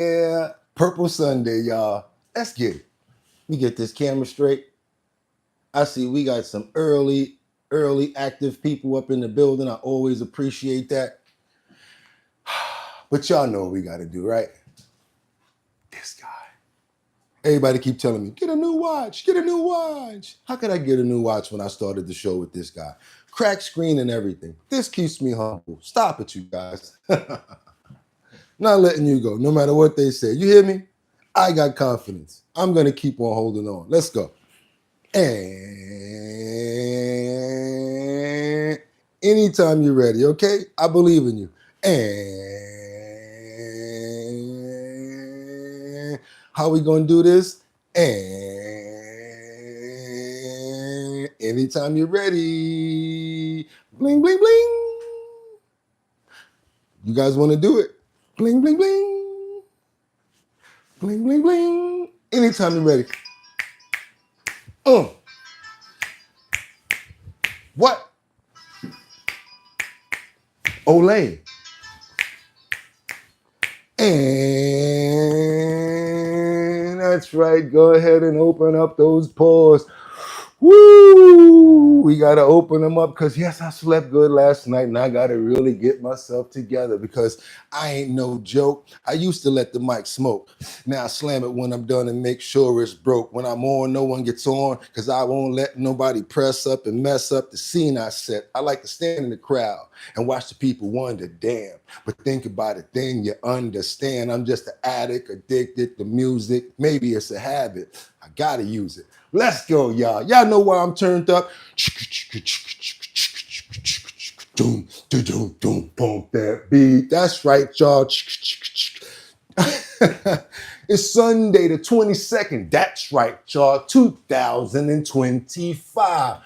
Yeah, Purple Sunday, y'all. Let's get it. Let me get this camera straight. I see we got some early active people up in the building. I always appreciate that. But y'all know what we got to do, right? This guy. Everybody keep telling me, get a new watch, get a new watch. How could I get a new watch when I started the show with this guy? Crack screen and everything. This keeps me humble. Stop it, you guys. Not letting you go, no matter what they say. You hear me? I got confidence. I'm going to keep on holding on. Let's go. And anytime you're ready, okay? I believe in you. And how we going to do this? And anytime you're ready. Bling, bling, bling. You guys want to do it? Bling, bling, bling. Bling, bling, bling. Anytime you're ready. What? Olay. And that's right. Go ahead and open up those pores. Woo! We got to open them up because, yes, I slept good last night and I got to really get myself together because I ain't no joke. I used to let the mic smoke. Now I slam it when I'm done and make sure it's broke. When I'm on, no one gets on because I won't let nobody press up and mess up the scene I set. I like to stand in the crowd and watch the people wonder, damn. But think about it, then you understand. I'm just an addict, addicted to music. Maybe it's a habit. I got to use it. Let's go, y'all. Y'all know why I'm turned up. Doom, doom, doom, doom, bump that beat. That's right, y'all. It's Sunday the 22nd. That's right, y'all. 2025.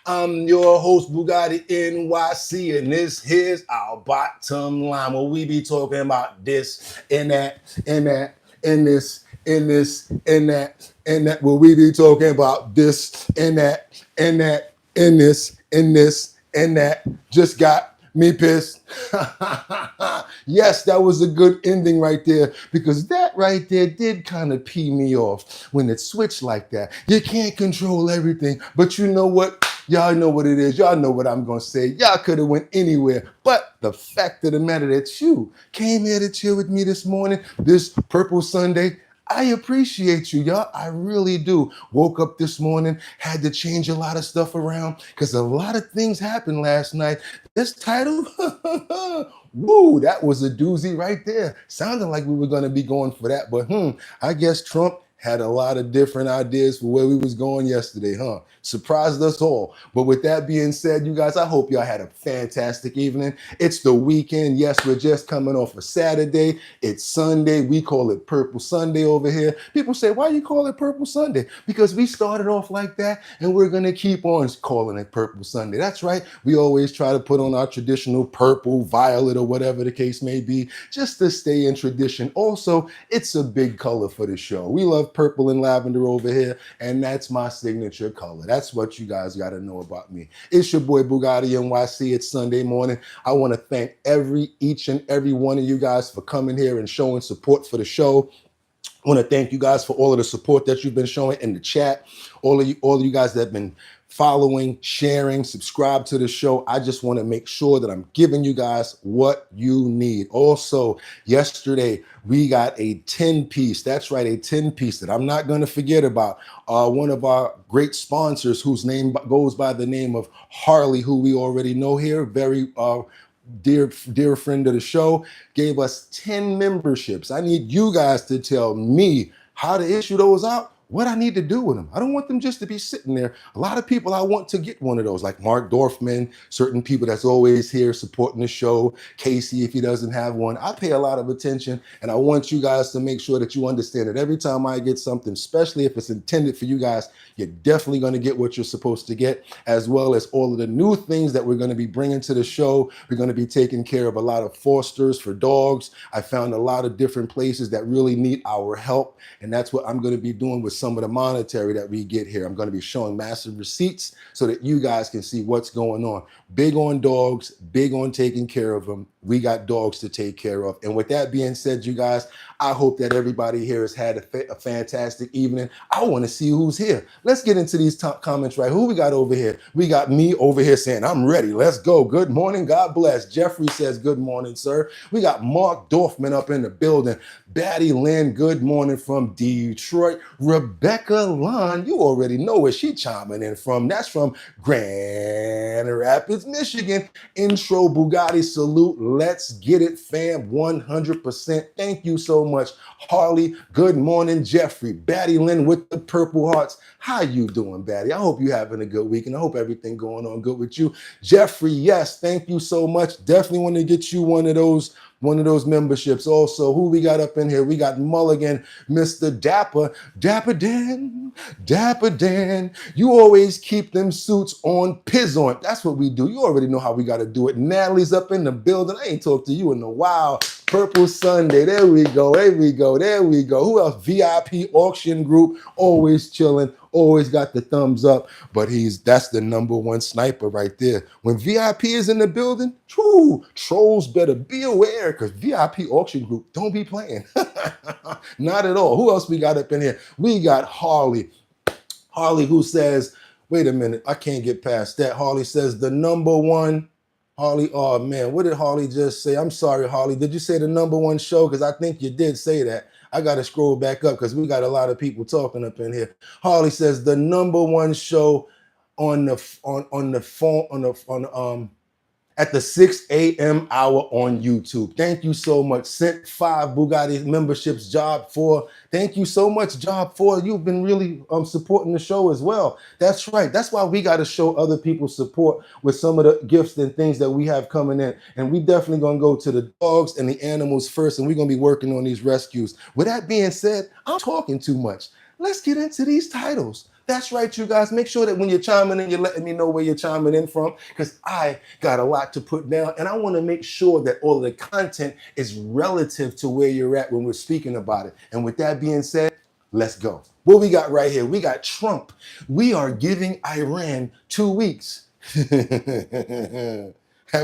I'm your host, Bugatti NYC, and this here's our bottom line where we be talking about this and that and that and this and this and that and that, where we be talking about this and that and that and this and this and that. Just got me pissed. Yes, that was a good ending right there because that right there did kind of pee me off when it switched like that. You can't control everything, but you know what? Y'all know what it is. Y'all know what I'm going to say. Y'all could have went anywhere, but the fact of the matter that you came here to chill with me this morning, this Purple Sunday, I appreciate you, y'all. I really do. Woke up this morning, had to change a lot of stuff around because a lot of things happened last night. This title, woo, that was a doozy right there. Sounded like we were going to be going for that, but I guess Trump had a lot of different ideas for where we was going yesterday, huh? Surprised us all. But with that being said, you guys, I hope y'all had a fantastic evening. It's the weekend. Yes, we're just coming off a Saturday. It's Sunday. We call it Purple Sunday over here. People say, why you call it Purple Sunday? Because we started off like that and we're going to keep on calling it Purple Sunday. That's right. We always try to put on our traditional purple, violet, or whatever the case may be, just to stay in tradition. Also, it's a big color for the show. We love purple and lavender over here, and that's my signature color. That's what you guys got to know about me. It's your boy Bugatti NYC. It's Sunday morning. I want to thank each and every one of you guys for coming here and showing support for the show. I want to thank you guys for all of the support that you've been showing in the chat. All of you guys that have been following, sharing, subscribe to the show. I just want to make sure that I'm giving you guys what you need. Also, yesterday we got a 10-piece. That's right, a 10-piece that I'm not going to forget about. One of our great sponsors, whose name goes by the name of Harley, who we already know here, very dear friend of the show, gave us 10 memberships. I need you guys to tell me how to issue those out, what I need to do with them. I don't want them just to be sitting there. A lot of people I want to get one of those, like Mark Dorfman, certain people that's always here supporting the show, Casey if he doesn't have one. I pay a lot of attention, and I want you guys to make sure that you understand that every time I get something, especially if it's intended for you guys, you're definitely going to get what you're supposed to get, as well as all of the new things that we're going to be bringing to the show. We're going to be taking care of a lot of fosters for dogs. I found a lot of different places that really need our help, and that's what I'm going to be doing with some of the monetary that we get here. I'm going to be showing massive receipts so that you guys can see what's going on. Big on dogs, big on taking care of them. We got dogs to take care of. And with that being said, you guys, I hope that everybody here has had a fantastic evening. I want to see who's here. Let's get into these comments, right? Who we got over here? We got me over here saying, I'm ready. Let's go. Good morning. God bless. Jeffrey says, good morning, sir. We got Mark Dorfman up in the building. Batty Lynn, good morning from Detroit. Rebecca Lon, you already know where she chiming in from. That's from Grand Rapids, Michigan. Intro Bugatti salute. Let's get it, fam. 100%. Thank you so much, Harley. Good morning, Jeffrey. Batty Lynn with the purple hearts. How you doing, Batty? I hope you're having a good week, and I hope everything going on good with you. Jeffrey, yes, thank you so much. Definitely want to get you one of those memberships. Also, who we got up in here? We got Mulligan, Mr. Dapper Dan. You always keep them suits on on. That's what we do. You already know how we got to do it. Natalie's up in the building. I ain't talked to you in a while. Purple Sunday. There we go. Who else? VIP Auction Group. Always chilling. Always got the thumbs up. But that's the #1 sniper right there. When VIP is in the building, trolls better be aware, because VIP Auction Group don't be playing. Not at all. Who else we got up in here? We got Harley. Harley, who says, wait a minute, I can't get past that. Harley says the #1. Harley, oh man, what did Harley just say? I'm sorry, Harley. Did you say the #1 show? Because I think you did say that. I got to scroll back up because we got a lot of people talking up in here. Harley says the #1 show on the phone at the 6 a.m. hour on YouTube. Thank you so much. Sent 5 Bugatti memberships, Job 4. Thank you so much, Job 4. You've been really supporting the show as well. That's right. That's why we got to show other people support with some of the gifts and things that we have coming in. And we definitely going to go to the dogs and the animals first, and we're going to be working on these rescues. With that being said, I'm talking too much. Let's get into these titles. That's right, you guys. Make sure that when you're chiming in, you're letting me know where you're chiming in from, because I got a lot to put down, and I want to make sure that all of the content is relative to where you're at when we're speaking about it. And with that being said, let's go. What we got right here? We got Trump. We are giving Iran 2 weeks. Have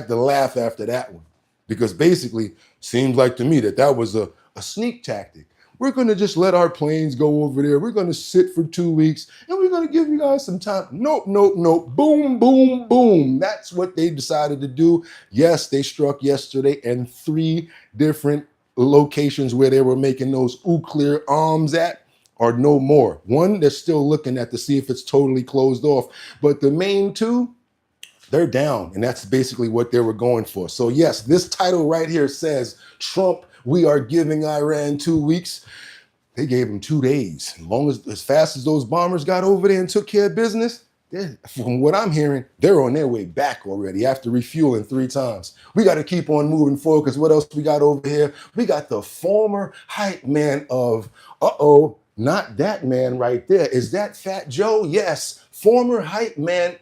to laugh after that one, because basically seems like to me that was a sneak tactic. We're going to just let our planes go over there. We're going to sit for 2 weeks, and we're going to give you guys some time. Nope. Boom, boom, boom. That's what they decided to do. Yes, they struck yesterday in 3 different locations where they were making those nuclear arms at, or no more. One, they're still looking at to see if it's totally closed off. But the main 2, they're down, and that's basically what they were going for. So yes, this title right here says, Trump, we are giving Iran 2 weeks. They gave them 2 days. As fast as those bombers got over there and took care of business, from what I'm hearing, they're on their way back already after refueling 3 times. We got to keep on moving forward, because what else we got over here? We got the former hype man of, not that man right there. Is that Fat Joe? Yes, former hype man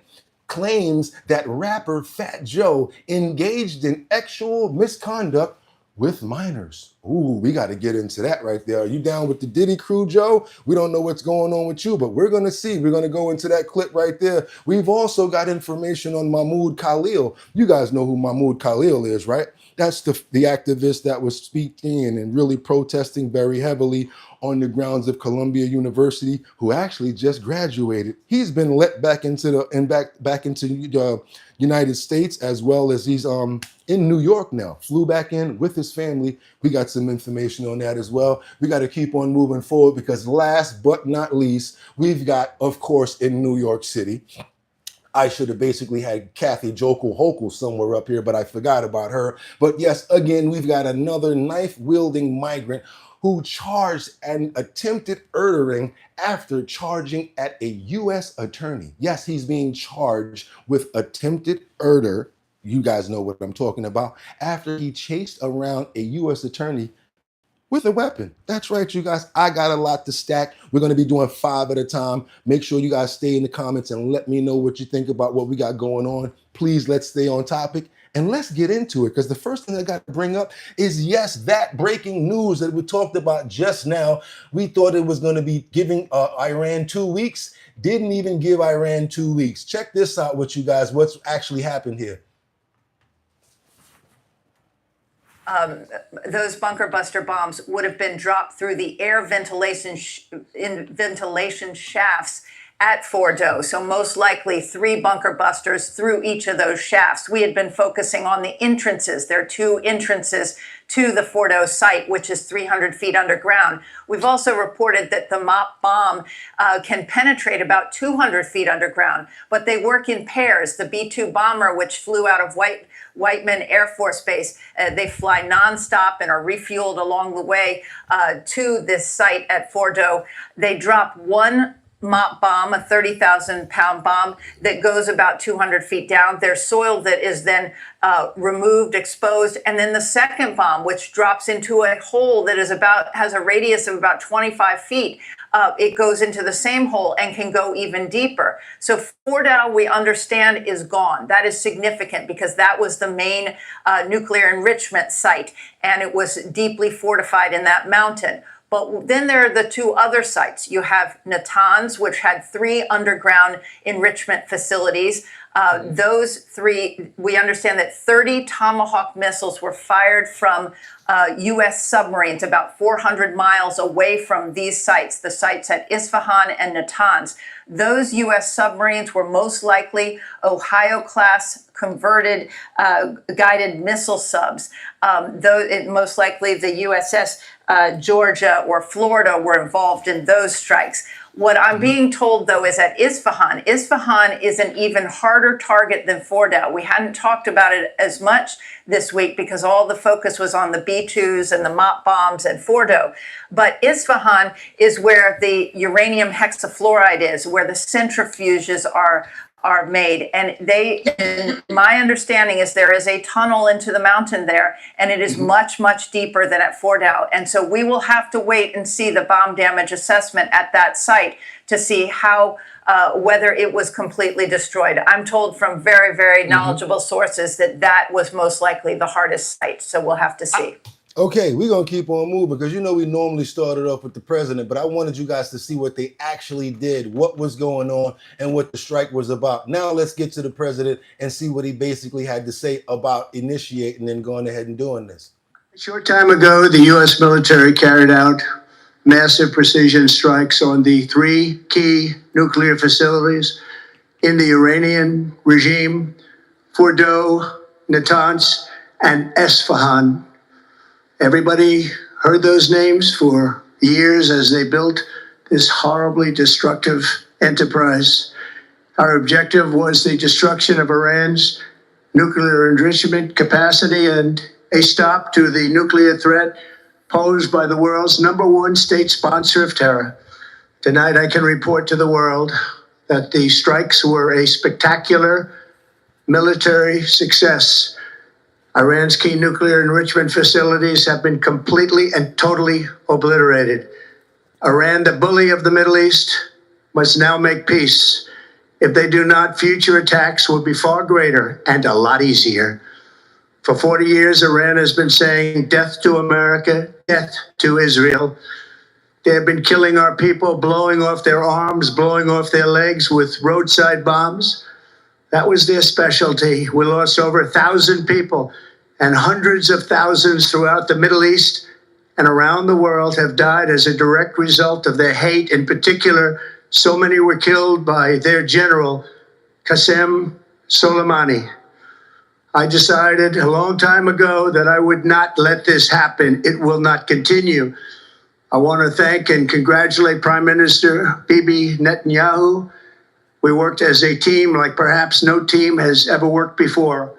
claims that rapper Fat Joe engaged in sexual misconduct with minors. Ooh, we got to get into that right there. Are you down with the Diddy crew, Joe? We don't know what's going on with you, but we're going to see. We're going to go into that clip right there. We've also got information on Mahmoud Khalil. You guys know who Mahmoud Khalil is, right? That's the activist that was speaking and really protesting very heavily on the grounds of Columbia University, who actually just graduated. He's been let back into the United States, as well as he's in New York now. Flew back in with his family. We got some information on that as well. We got to keep on moving forward, because last but not least, we've got, of course, in New York City, I should have basically had Kathy Jokel Hokel somewhere up here, but I forgot about her. But yes, again, we've got another knife-wielding migrant who charged and attempted murdering after charging at a U.S. attorney. Yes, he's being charged with attempted murder. You guys know what I'm talking about. After he chased around a U.S. attorney with a weapon. That's right, you guys. I got a lot to stack. We're going to be doing 5 at a time. Make sure you guys stay in the comments and let me know what you think about what we got going on. Please, let's stay on topic. And let's get into it, because the first thing I got to bring up is, yes, that breaking news that we talked about just now. We thought it was going to be giving Iran 2 weeks. Didn't even give Iran 2 weeks. Check this out with you guys. What's actually happened here? Those bunker buster bombs would have been dropped through the air ventilation shafts at Fordo. So most likely 3 bunker busters through each of those shafts. We had been focusing on the entrances. There are 2 entrances to the Fordo site, which is 300 feet underground. We've also reported that the MOP bomb can penetrate about 200 feet underground, but they work in pairs. The B-2 bomber, which flew out of Whiteman Air Force Base, they fly nonstop and are refueled along the way to this site at Fordo. They drop one MOP bomb, a 30,000-pound bomb that goes about 200 feet down. There's soil that is then removed, exposed, and then the second bomb, which drops into a hole that has a radius of about 25 feet. It goes into the same hole and can go even deeper. So Fordo, we understand, is gone. That is significant because that was the main nuclear enrichment site, and it was deeply fortified in that mountain. But then there are the 2 other sites. You have Natanz, which had 3 underground enrichment facilities. Those 3, we understand that 30 Tomahawk missiles were fired from U.S. submarines about 400 miles away from these sites, the sites at Isfahan and Natanz. Those U.S. submarines were most likely Ohio-class converted guided missile subs. Most likely the USS Georgia or Florida were involved in those strikes. What I'm being told, though, is that Isfahan is an even harder target than Fordo. We hadn't talked about it as much this week because all the focus was on the B-2s and the MOP bombs and Fordo. But Isfahan is where the uranium hexafluoride is, where the centrifuges are made. And my understanding is there is a tunnel into the mountain there, and it is much, much deeper than at Fordo. And so we will have to wait and see the bomb damage assessment at that site to see how, whether it was completely destroyed. I'm told from very, very knowledgeable sources that was most likely the hardest site. So we'll have to see. Okay, we're going to keep on moving because, we normally started off with the president, but I wanted you guys to see what they actually did, what was going on, and what the strike was about. Now let's get to the president and see what he basically had to say about initiating and going ahead and doing this. A short time ago, the U.S. military carried out massive precision strikes on the 3 key nuclear facilities in the Iranian regime, Fordo, Natanz, and Isfahan. Everybody heard those names for years as they built this horribly destructive enterprise. Our objective was the destruction of Iran's nuclear enrichment capacity and a stop to the nuclear threat posed by the world's #1 state sponsor of terror. Tonight, I can report to the world that the strikes were a spectacular military success. Iran's key nuclear enrichment facilities have been completely and totally obliterated. Iran, the bully of the Middle East, must now make peace. If they do not, future attacks will be far greater and a lot easier. For 40 years, Iran has been saying death to America, death to Israel. They have been killing our people, blowing off their arms, blowing off their legs with roadside bombs. That was their specialty. We lost over 1,000 people, and hundreds of thousands throughout the Middle East and around the world have died as a direct result of their hate. In particular, so many were killed by their general, Qasem Soleimani. I decided a long time ago that I would not let this happen. It will not continue. I want to thank and congratulate Prime Minister Bibi Netanyahu. We worked as a team like perhaps no team has ever worked before.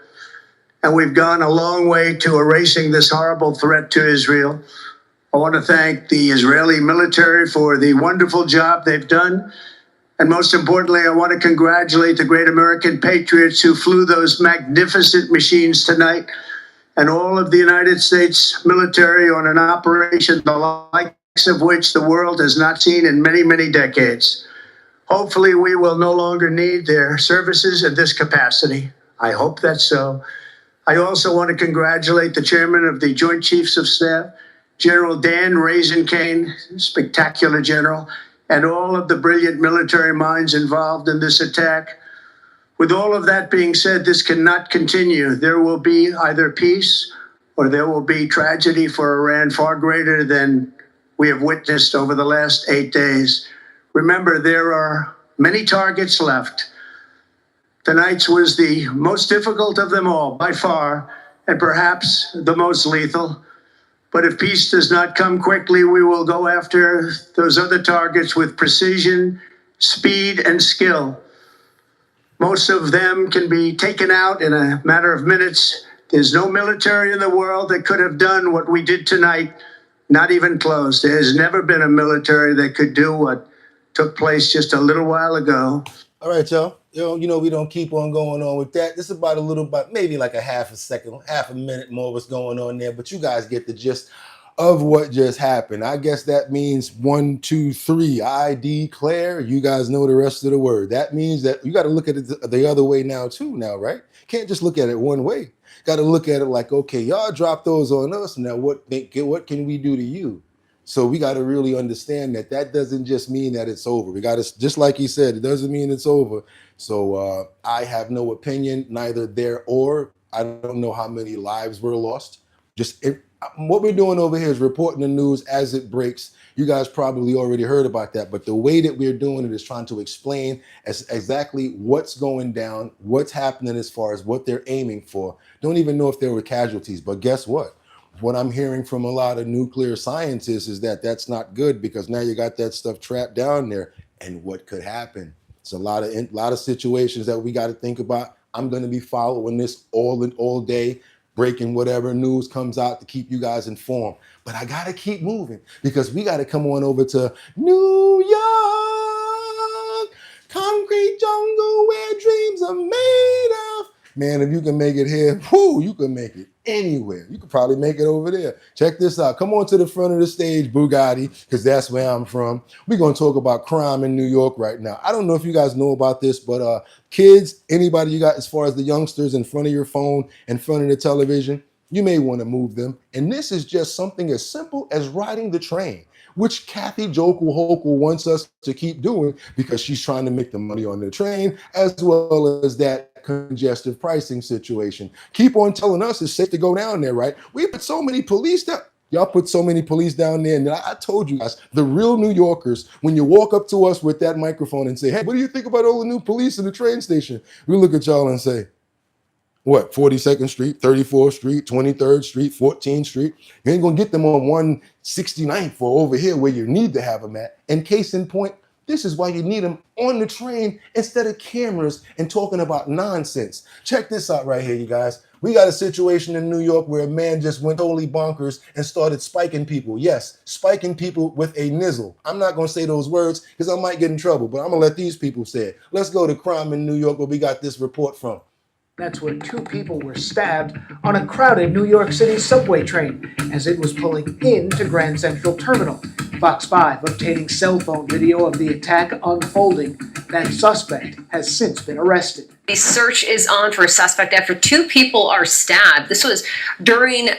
And we've gone a long way to erasing this horrible threat to Israel. I want to thank the Israeli military for the wonderful job they've done. And most importantly, I want to congratulate the great American patriots who flew those magnificent machines tonight, and all of the United States military on an operation the likes of which the world has not seen in many, many decades. Hopefully, we will no longer need their services in this capacity. I hope that's so. I also want to congratulate the chairman of the Joint Chiefs of Staff, General Dan Raising-Cane, spectacular general, and all of the brilliant military minds involved in this attack. With all of that being said, this cannot continue. There will be either peace or there will be tragedy for Iran far greater than we have witnessed over the last 8 days. Remember, there are many targets left. Tonight's was the most difficult of them all, by far, and perhaps the most lethal. But if peace does not come quickly, we will go after those other targets with precision, speed, and skill. Most of them can be taken out in a matter of minutes. There's no military in the world that could have done what we did tonight, not even close. There has never been a military that could do what took place just a little while ago. All right, y'all. You know, we don't keep on going on with that. This is about a little, about maybe like a half a minute more what's going on there. But you guys get the gist of what just happened. I guess that means 1, 2, 3. I declare. You guys know the rest of the word. That means that you got to look at it the other way now too. Now, right? Can't just look at it one way. Got to look at it like, okay, y'all drop those on us. Now, what can we do to you? So we got to really understand that that doesn't just mean that it's over. We got to, just like he said, it doesn't mean it's over. So I have no opinion, neither there or I don't know how many lives were lost. What we're doing over here is reporting the news as it breaks. You guys probably already heard about that, but the way that we're doing it is trying to explain exactly what's going down, what's happening as far as what they're aiming for. Don't even know if there were casualties, but guess what? What I'm hearing from a lot of nuclear scientists is that that's not good, because now you got that stuff trapped down there, and what could happen? It's a lot of situations that we got to think about. I'm going to be following this all day, breaking whatever news comes out to keep you guys informed. But I got to keep moving, because we got to come on over to New York, concrete jungle where dreams are made of. Man, if you can make it here, you can make it anywhere. You could probably make it over there. Check this out. Come on to the front of the stage, Bugatti, because that's where I'm from. We're going to talk about crime in New York right now. I don't know if you guys know about this, but kids, anybody you got as far as the youngsters in front of your phone, in front of the television, you may want to move them. And this is just something as simple as riding the train, which Kathy Jokel Hochul wants us to keep doing, because she's trying to make the money on the train, as well as that congestive pricing situation. Keep on telling us it's safe to go down there, right? We put so many police down. Y'all put so many police down there. And I told you guys, the real New Yorkers, when you walk up to us with that microphone and say, hey, what do you think about all the new police in the train station? We look at y'all and say, what, 42nd Street, 34th Street, 23rd Street, 14th Street? You ain't gonna get them on 169th or over here where you need to have them at. And case in point, this is why you need them on the train instead of cameras and talking about nonsense. Check this out right here, you guys. We got a situation in New York where a man just went totally bonkers and started spiking people. Yes, spiking people with a nizzle. I'm not going to say those words because I might get in trouble, but I'm going to let these people say it. Let's go to crime in New York, where we got this report from. That's where 2 people were stabbed on a crowded New York City subway train as it was pulling into Grand Central Terminal. Fox 5 obtaining cell phone video of the attack unfolding. That suspect has since been arrested. The search is on for a suspect after 2 people are stabbed. This was during...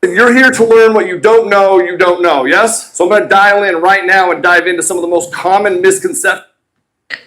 You're here to learn what you don't know, yes? So I'm going to dial in right now and dive into some of the most common misconceptions.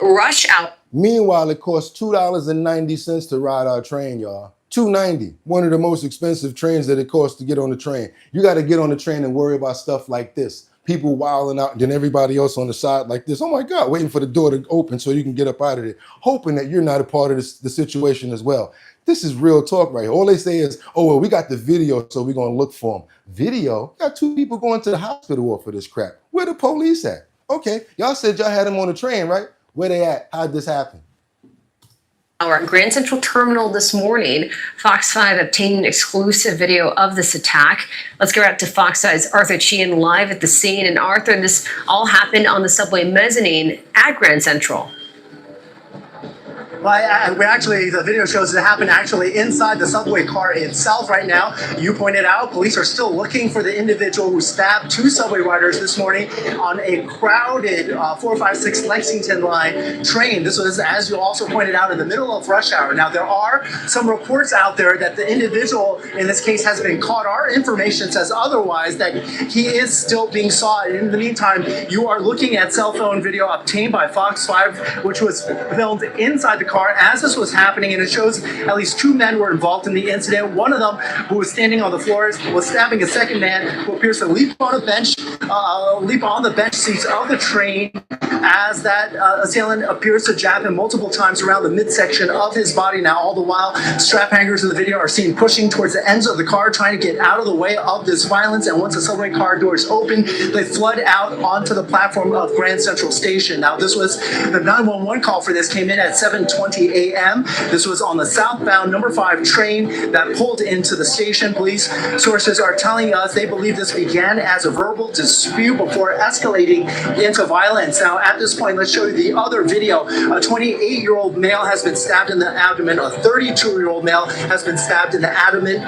Rush hour. Meanwhile, it costs $2.90 to ride our train, y'all. $2.90, one of the most expensive trains that it costs to get on the train. You got to get on the train and worry about stuff like this. People wilding out, and then everybody else on the side like this. Oh my God, waiting for the door to open so you can get up out of it, hoping that you're not a part of the situation as well. This is real talk right here. All they say is, oh, well, we got the video, so we're going to look for them. Video? Got 2 people going to the hospital for this crap. Where the police at? Okay, y'all said y'all had them on the train, right? Where they at? How'd this happen? Our Grand Central Terminal this morning, Fox 5 obtained exclusive video of this attack. Let's go out to Fox 5's Arthur Sheehan live at the scene. And Arthur, this all happened on the subway mezzanine at Grand Central. Well, the video shows it happened actually inside the subway car itself right now. You pointed out police are still looking for the individual who stabbed 2 subway riders this morning on a crowded 456 Lexington line train. This was, as you also pointed out, in the middle of rush hour. Now, there are some reports out there that the individual in this case has been caught. Our information says otherwise, that he is still being sought. In the meantime, you are looking at cell phone video obtained by Fox 5, which was filmed inside the car as this was happening, and it shows at least 2 men were involved in the incident. One of them, who was standing on the floor, was stabbing a second man who appears to leap on the bench seats of the train as that assailant appears to jab him multiple times around the midsection of his body. Now, all the while, strap hangers in the video are seen pushing towards the ends of the car, trying to get out of the way of this violence. And once the subway car doors open, they flood out onto the platform of Grand Central Station. Now, this was the 911 call for this came in at 7:20 a.m. This was on the southbound number 5 train that pulled into the station. Police sources are telling us they believe this began as a verbal dispute before escalating into violence. Now, at this point, let's show you the other video. A 28-year-old male has been stabbed in the abdomen. A 32-year-old male has been stabbed in the abdomen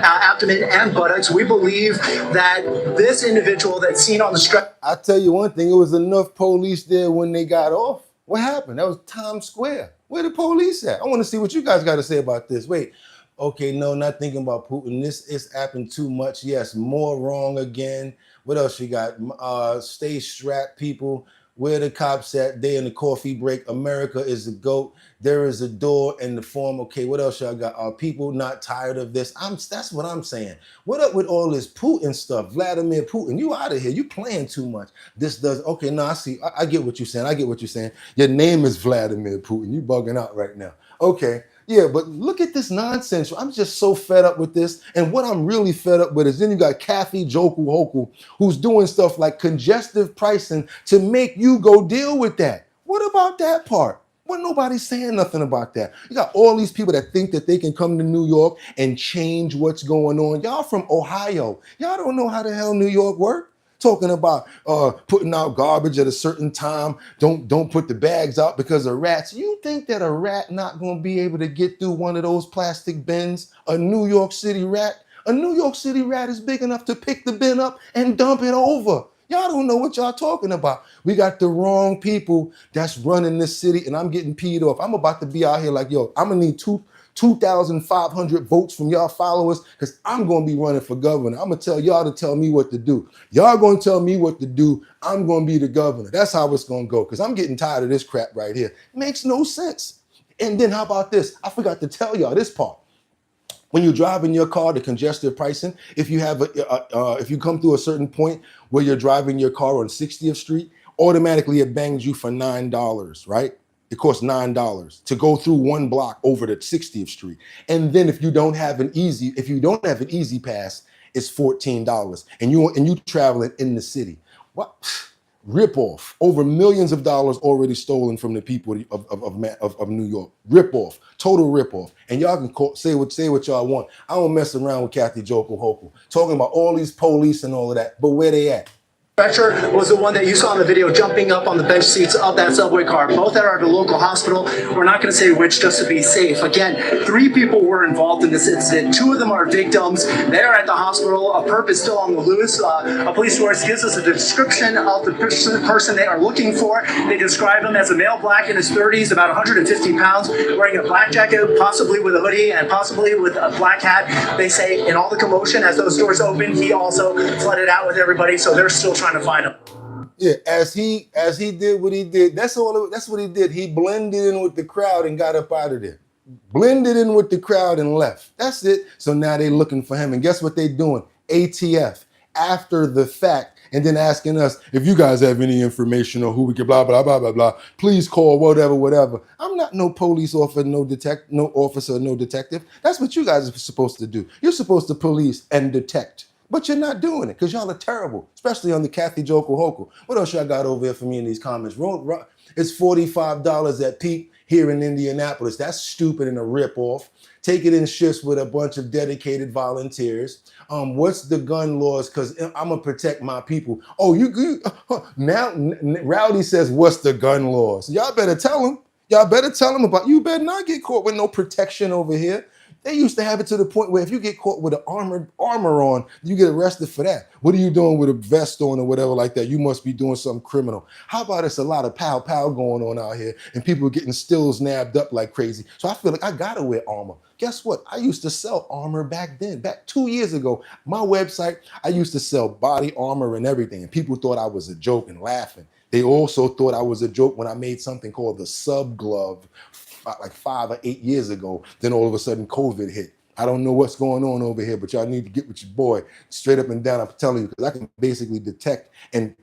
and buttocks. We believe that this individual that's seen on the stretcher. I'll tell you one thing, it was enough police there when they got off. What happened? That was Times Square. Where the police at? I want to see what you guys got to say about this. Wait, okay, no, not thinking about Putin. This is happened too much. Yes, more wrong again. What else you got? Stay strapped, people. Where the cops at? They in the coffee break. America is the GOAT. There is a door in the form. Okay, what else y'all got? Are people not tired of this? That's what I'm saying. What up with all this Putin stuff? Vladimir Putin, you out of here. You playing too much. This does, okay, no, I see. I get what you're saying. I get what you're saying. Your name is Vladimir Putin. You bugging out right now. Okay. Yeah, but look at this nonsense. I'm just so fed up with this. And what I'm really fed up with is then you got Kathy Joku Hoku, who's doing stuff like congestive pricing to make you go deal with that. What about that part? Well, nobody's saying nothing about that. You got all these people that think that they can come to New York and change what's going on. Y'all from Ohio. Y'all don't know how the hell New York works. Talking about putting out garbage at a certain time. Don't put the bags out because of rats. You think that a rat not going to be able to get through one of those plastic bins? A New York City rat? A New York City rat is big enough to pick the bin up and dump it over. Y'all don't know what y'all talking about. We got the wrong people that's running this city, and I'm getting peed off. I'm about to be out here like, yo, I'm going to need 2,500 votes from y'all followers because I'm going to be running for governor. I'm going to tell y'all to tell me what to do. Y'all going to tell me what to do. I'm going to be the governor. That's how it's going to go because I'm getting tired of this crap right here. It makes no sense. And then how about this? I forgot to tell y'all this part. When you drive in your car, the congestive pricing, if you have if you come through a certain point where you're driving your car on 60th Street, automatically it bangs you for $9, right? It costs $9 to go through one block over to 60th Street. And then if you don't have an easy pass, it's $14. And you traveling in the city. What? Rip off. Over millions of dollars already stolen from the people of New York. Rip off. Total rip off. And y'all can say what y'all want. I don't mess around with Kathy Joku Hoku. Talking about all these police and all of that. But where they at? Stretcher was the one that you saw in the video jumping up on the bench seats of that subway car. Both are at a local hospital. We're not going to say which just to be safe. Again, 3 people were involved in this incident. 2 of them are victims. They're at the hospital. A perp is still on the loose. A police source gives us a description of the person they are looking for. They describe him as a male, black, in his 30s, about 150 pounds, wearing a black jacket, possibly with a hoodie and possibly with a black hat. They say in all the commotion as those doors opened, he also flooded out with everybody, so they're still trying to find him. Yeah, as he did what he did, that's what he did. He blended in with the crowd and got up out of there. Blended in with the crowd and left. That's it. So now they looking for him. And guess what they doing? ATF, after the fact, and then asking us, if you guys have any information on who we can blah, blah, blah, blah, blah, please call whatever. I'm not no police officer, no officer, no detective. That's what you guys are supposed to do. You're supposed to police and detect. But you're not doing it because y'all are terrible, especially on the Kathy Joku Hoku. What else y'all got over here for me in these comments? It's $45 at peak here in Indianapolis. That's stupid and a ripoff. Take it in shifts with a bunch of dedicated volunteers. What's the gun laws? Because I'm going to protect my people. Oh, now Rowdy says, what's the gun laws? Y'all better tell him. Y'all better tell them about, you better not get caught with no protection over here. They used to have it to the point where if you get caught with an armor on, you get arrested for that. What are you doing with a vest on or whatever like that? You must be doing something criminal. How about it's a lot of pow going on out here and people getting stills nabbed up like crazy. So I feel like I gotta wear armor. Guess what? I used to sell armor back then. Back 2 years ago, my website, I used to sell body armor and everything. And people thought I was a joke and laughing. They also thought I was a joke when I made something called the sub glove like 5 or 8 years ago. Then all of a sudden COVID hit. I don't know what's going on over here, but y'all need to get with your boy straight up and down. I'm telling you, because I can basically detect and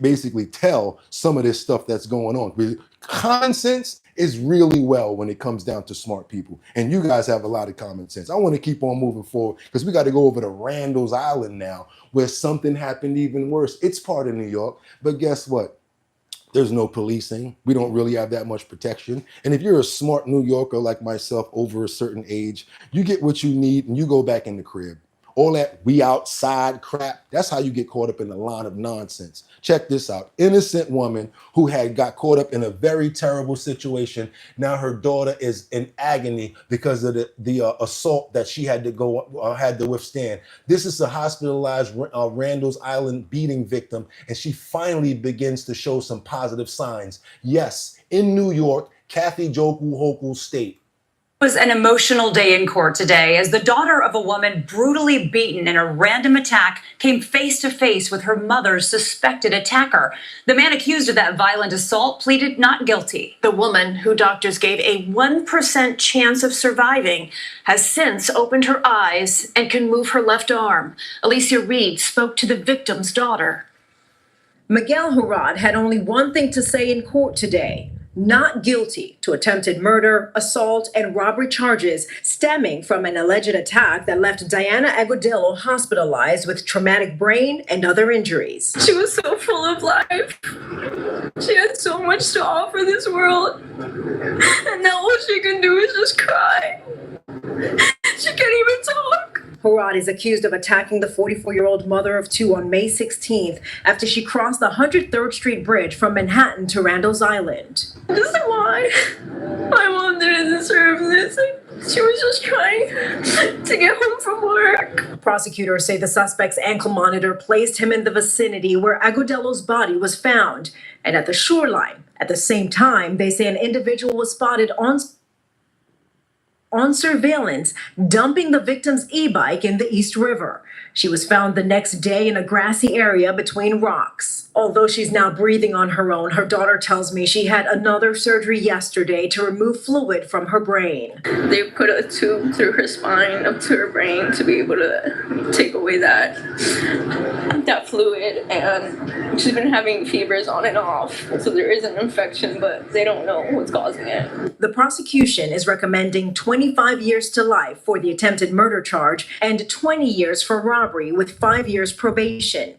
basically tell some of this stuff that's going on. Common sense is really well when it comes down to smart people. And you guys have a lot of common sense. I want to keep on moving forward because we got to go over to Randall's Island now where something happened even worse. It's part of New York, but guess what? There's no policing. We don't really have that much protection. And if you're a smart New Yorker like myself over a certain age, you get what you need and you go back in the crib. All that we outside crap, that's how you get caught up in the line of nonsense. Check this out. Innocent woman who got caught up in a very terrible situation. Now her daughter is in agony because of the assault that she had to withstand. This is a hospitalized Randall's Island beating victim, and she finally begins to show some positive signs. Yes, in New York, Kathy Joku Hochul State. It was an emotional day in court today as the daughter of a woman brutally beaten in a random attack came face to face with her mother's suspected attacker. The man accused of that violent assault pleaded not guilty. The woman, who doctors gave a 1% chance of surviving, has since opened her eyes and can move her left arm. Alicia Reed spoke to the victim's daughter. Miguel Hurad had only one thing to say in court today: not guilty to attempted murder, assault, and robbery charges stemming from an alleged attack that left Diana Agudelo hospitalized with traumatic brain and other injuries. She was so full of life. She had so much to offer this world. And now all she can do is just cry. She can't even talk. Hurad is accused of attacking the 44-year-old mother of two on May 16th after she crossed the 103rd Street Bridge from Manhattan to Randall's Island. This is why my mom didn't deserve this. She was just trying to get home from work. Prosecutors say the suspect's ankle monitor placed him in the vicinity where Agudelo's body was found and at the shoreline. At the same time, they say an individual was spotted on surveillance dumping the victim's e-bike in the East River. She was found the next day in a grassy area between rocks. Although she's now breathing on her own, her daughter tells me she had another surgery yesterday to remove fluid from her brain. They put a tube through her spine up to her brain to be able to take away that fluid, and she's been having fevers on and off. So there is an infection, but they don't know what's causing it. The prosecution is recommending 25 years to life for the attempted murder charge and 20 years for robbery with 5 years probation.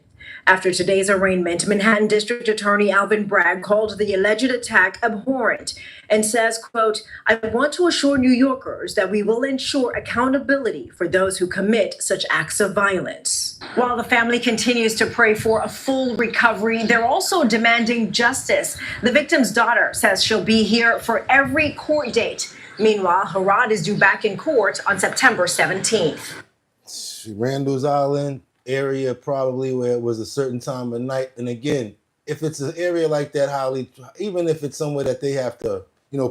After today's arraignment, Manhattan District Attorney Alvin Bragg called the alleged attack abhorrent and says, quote, "I want to assure New Yorkers that we will ensure accountability for those who commit such acts of violence." While the family continues to pray for a full recovery, they're also demanding justice. The victim's daughter says she'll be here for every court date. Meanwhile, Hurad is due back in court on September 17th. Randall's Island area, probably where it was a certain time of night. And again, if it's an area like that, Holly, even if it's somewhere that they have to,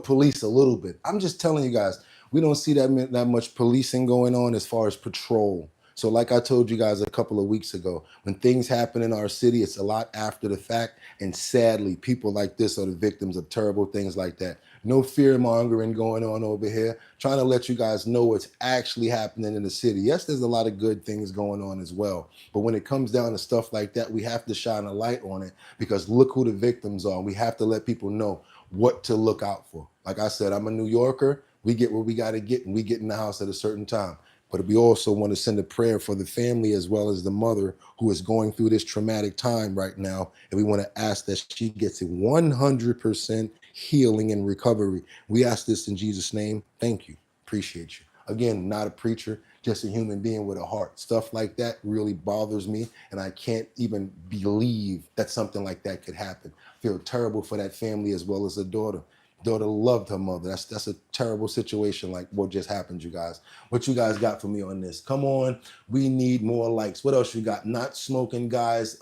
police a little bit, I'm just telling you guys, we don't see that much policing going on as far as patrol. So like I told you guys a couple of weeks ago, when things happen in our city, it's a lot after the fact. And sadly, people like this are the victims of terrible things like that. No fear mongering going on over here, trying to let you guys know what's actually happening in the city. Yes, there's a lot of good things going on as well. But when it comes down to stuff like that, we have to shine a light on it because look who the victims are. We have to let people know what to look out for. Like I said, I'm a New Yorker. We get what we got to get, and we get in the house at a certain time. But we also want to send a prayer for the family as well as the mother who is going through this traumatic time right now. And we want to ask that she gets a 100% healing and recovery. We ask this in Jesus' name. Thank you. Appreciate you. Again, not a preacher, just a human being with a heart. Stuff like that really bothers me. And I can't even believe that something like that could happen. I feel terrible for that family as well as the daughter. Daughter loved her mother. That's a terrible situation like what just happened, you guys. What you guys got for me on this? Come on, we need more likes. What else you got? Not smoking guys.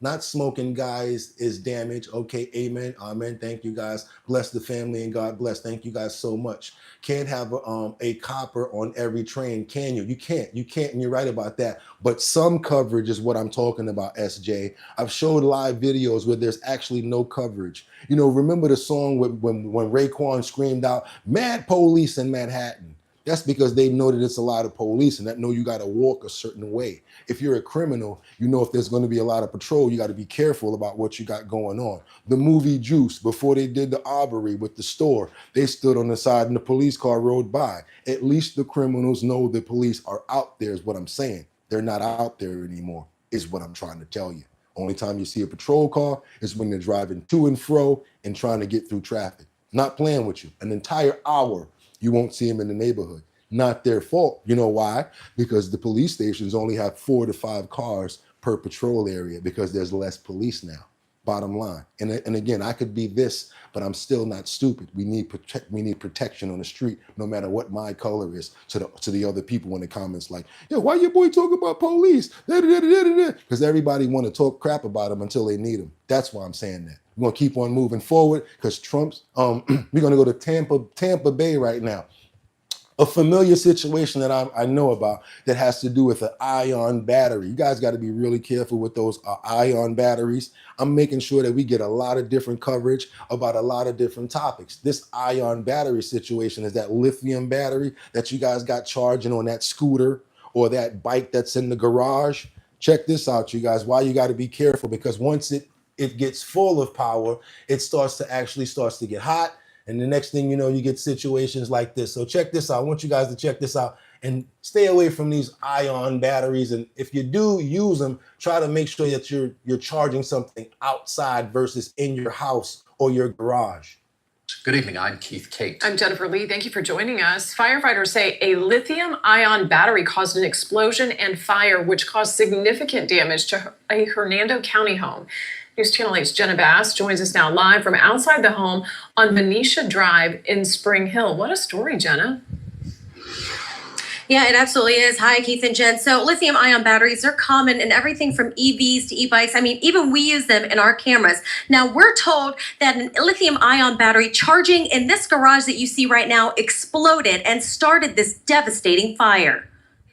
Not smoking guys is damage. Okay, amen, amen. Thank you guys. Bless the family and God bless. Thank you guys so much. Can't have a copper on every train, can you? You can't, and you're right about that. But some coverage is what I'm talking about, SJ. I've showed live videos where there's actually no coverage. You know, remember the song when Raekwon screamed out, "Mad police in Manhattan." That's because they know that it's a lot of police and that know you got to walk a certain way. If you're a criminal, you know if there's going to be a lot of patrol, you got to be careful about what you got going on. The movie Juice, before they did the robbery with the store, they stood on the side and the police car rode by. At least the criminals know the police are out there is what I'm saying. They're not out there anymore is what I'm trying to tell you. Only time you see a patrol car is when they're driving to and fro and trying to get through traffic. Not playing with you. An entire hour you won't see them in the neighborhood. Not their fault. You know why? Because the police stations only have 4 to 5 cars per patrol area because there's less police now. Bottom line. And again, I could be this, but I'm still not stupid. We need protection on the street, no matter what my color is, to the other people in the comments like, yo, why your boy talking about police? Because everybody want to talk crap about them until they need them. That's why I'm saying that. We're going to keep on moving forward because Trump's, we're going to go to Tampa Bay right now. A familiar situation that I know about that has to do with an ion battery. You guys got to be really careful with those ion batteries. I'm making sure that we get a lot of different coverage about a lot of different topics. This ion battery situation is that lithium battery that you guys got charging on that scooter or that bike that's in the garage. Check this out, you guys. Why you got to be careful, because once it gets full of power, it starts to get hot. And the next thing you know, you get situations like this. So check this out. I want you guys to check this out and stay away from these ion batteries. And if you do use them, try to make sure that you're charging something outside versus in your house or your garage. Good evening, I'm Keith Kate. I'm Jennifer Lee. Thank you for joining us. Firefighters say a lithium-ion battery caused an explosion and fire, which caused significant damage to a Hernando County home. News Channel 8's Jenna Bass joins us now live from outside the home on Venetia Drive in Spring Hill. What a story, Jenna. Yeah, it absolutely is. Hi, Keith and Jen. So lithium-ion batteries are common in everything from EVs to e-bikes. I mean, even we use them in our cameras. Now, we're told that a lithium-ion battery charging in this garage that you see right now exploded and started this devastating fire.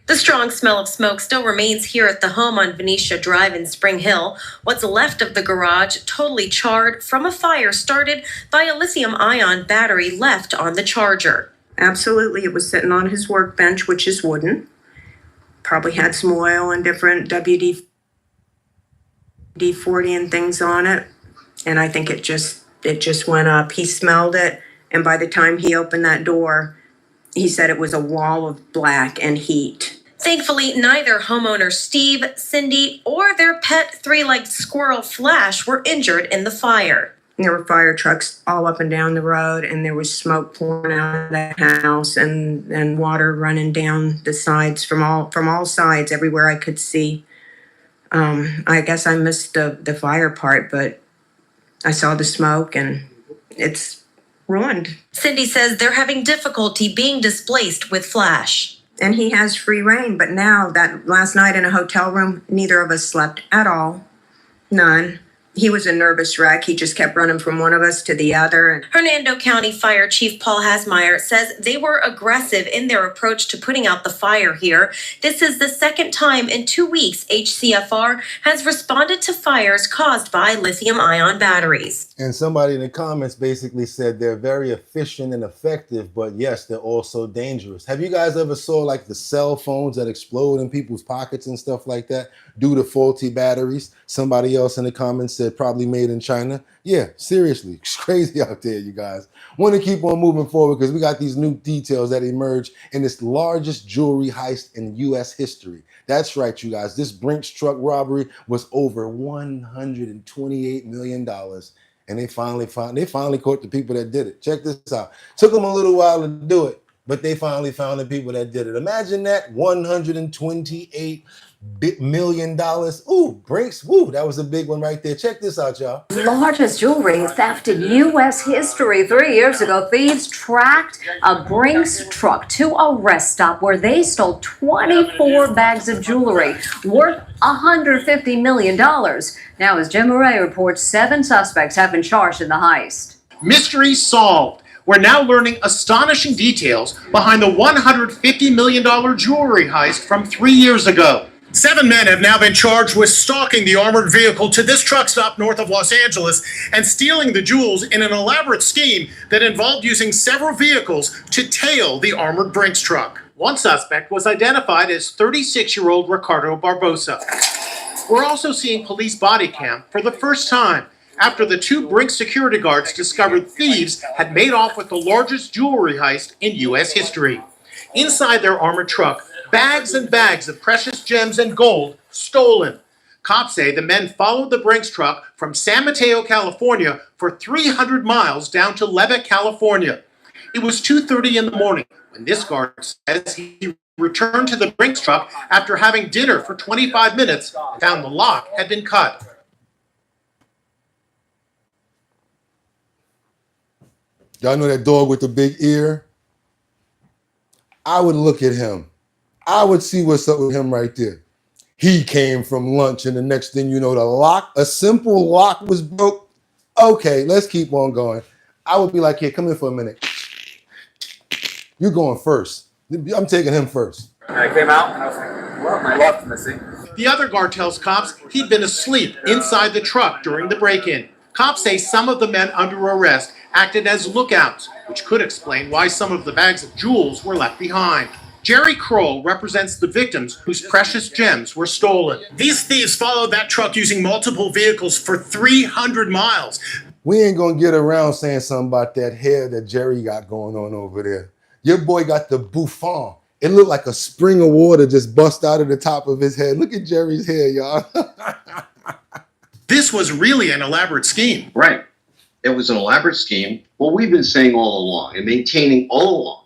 The strong smell of smoke still remains here at the home on Venetia Drive in Spring Hill. What's left of the garage totally charred from a fire started by a lithium-ion battery left on the charger. Absolutely, it was sitting on his workbench, which is wooden. Probably had some oil and different WD-40 and things on it. And I think it just went up. He smelled it, and by the time he opened that door, he said it was a wall of black and heat. Thankfully, neither homeowner Steve, Cindy, or their pet 3-legged squirrel Flash were injured in the fire. There were fire trucks all up and down the road, and there was smoke pouring out of that house and water running down the sides from all sides, everywhere I could see. I guess I missed the fire part, but I saw the smoke, and it's ruined. Cindy says they're having difficulty being displaced with Flash. And he has free reign, but now that last night in a hotel room, neither of us slept at all. None. He was a nervous wreck. He just kept running from one of us to the other. Hernando County Fire Chief Paul Hasmeyer says they were aggressive in their approach to putting out the fire here. This is the second time in 2 weeks HCFR has responded to fires caused by lithium-ion batteries. And somebody in the comments basically said they're very efficient and effective, but yes, they're also dangerous. Have you guys ever saw like the cell phones that explode in people's pockets and stuff like that due to faulty batteries? Somebody else in the comments said probably made in China. Yeah, seriously, it's crazy out there, you guys. Want to keep on moving forward because we got these new details that emerge in this largest jewelry heist in U.S. history. That's right, you guys. This Brinks truck robbery was over $128 million. And they finally caught the people that did it. Check this out. Took them a little while to do it, but they finally found the people that did it. Imagine that, $128 million. Ooh, Brinks. Woo, that was a big one right there. Check this out, y'all. Largest jewelry theft in U.S. history. 3 years ago, thieves tracked a Brinks truck to a rest stop where they stole 24 bags of jewelry worth $150 million. Now, as Jim Murray reports, 7 suspects have been charged in the heist. Mystery solved. We're now learning astonishing details behind the $150 million jewelry heist from 3 years ago. 7 men have now been charged with stalking the armored vehicle to this truck stop north of Los Angeles and stealing the jewels in an elaborate scheme that involved using several vehicles to tail the armored Brinks truck. One suspect was identified as 36-year-old Ricardo Barbosa. We're also seeing police body cam for the first time after the 2 Brinks security guards discovered thieves had made off with the largest jewelry heist in U.S. history. Inside their armored truck, bags and bags of precious gems and gold stolen. Cops say the men followed the Brinks truck from San Mateo, California for 300 miles down to Lubbock, California. It was 2:30 in the morning when this guard says he returned to the Brinks truck after having dinner for 25 minutes and found the lock had been cut. Y'all know that dog with the big ear? I would look at him. I would see what's up with him right there. He came from lunch, and the next thing you know, the lock, a simple lock was broke. Okay, let's keep on going. I would be like, here, come here for a minute. You're going first. I'm taking him first. I came out and I was like, well, my lock's missing. The other guard tells cops he'd been asleep inside the truck during the break-in. Cops say some of the men under arrest acted as lookouts, which could explain why some of the bags of jewels were left behind. Jerry Kroll represents the victims whose precious gems were stolen. These thieves followed that truck using multiple vehicles for 300 miles. We ain't gonna get around saying something about that hair that Jerry got going on over there. Your boy got the bouffant. It looked like a spring of water just bust out of the top of his head. Look at Jerry's hair, y'all. This was really an elaborate scheme. Right. It was an elaborate scheme. What we've been saying all along and maintaining all along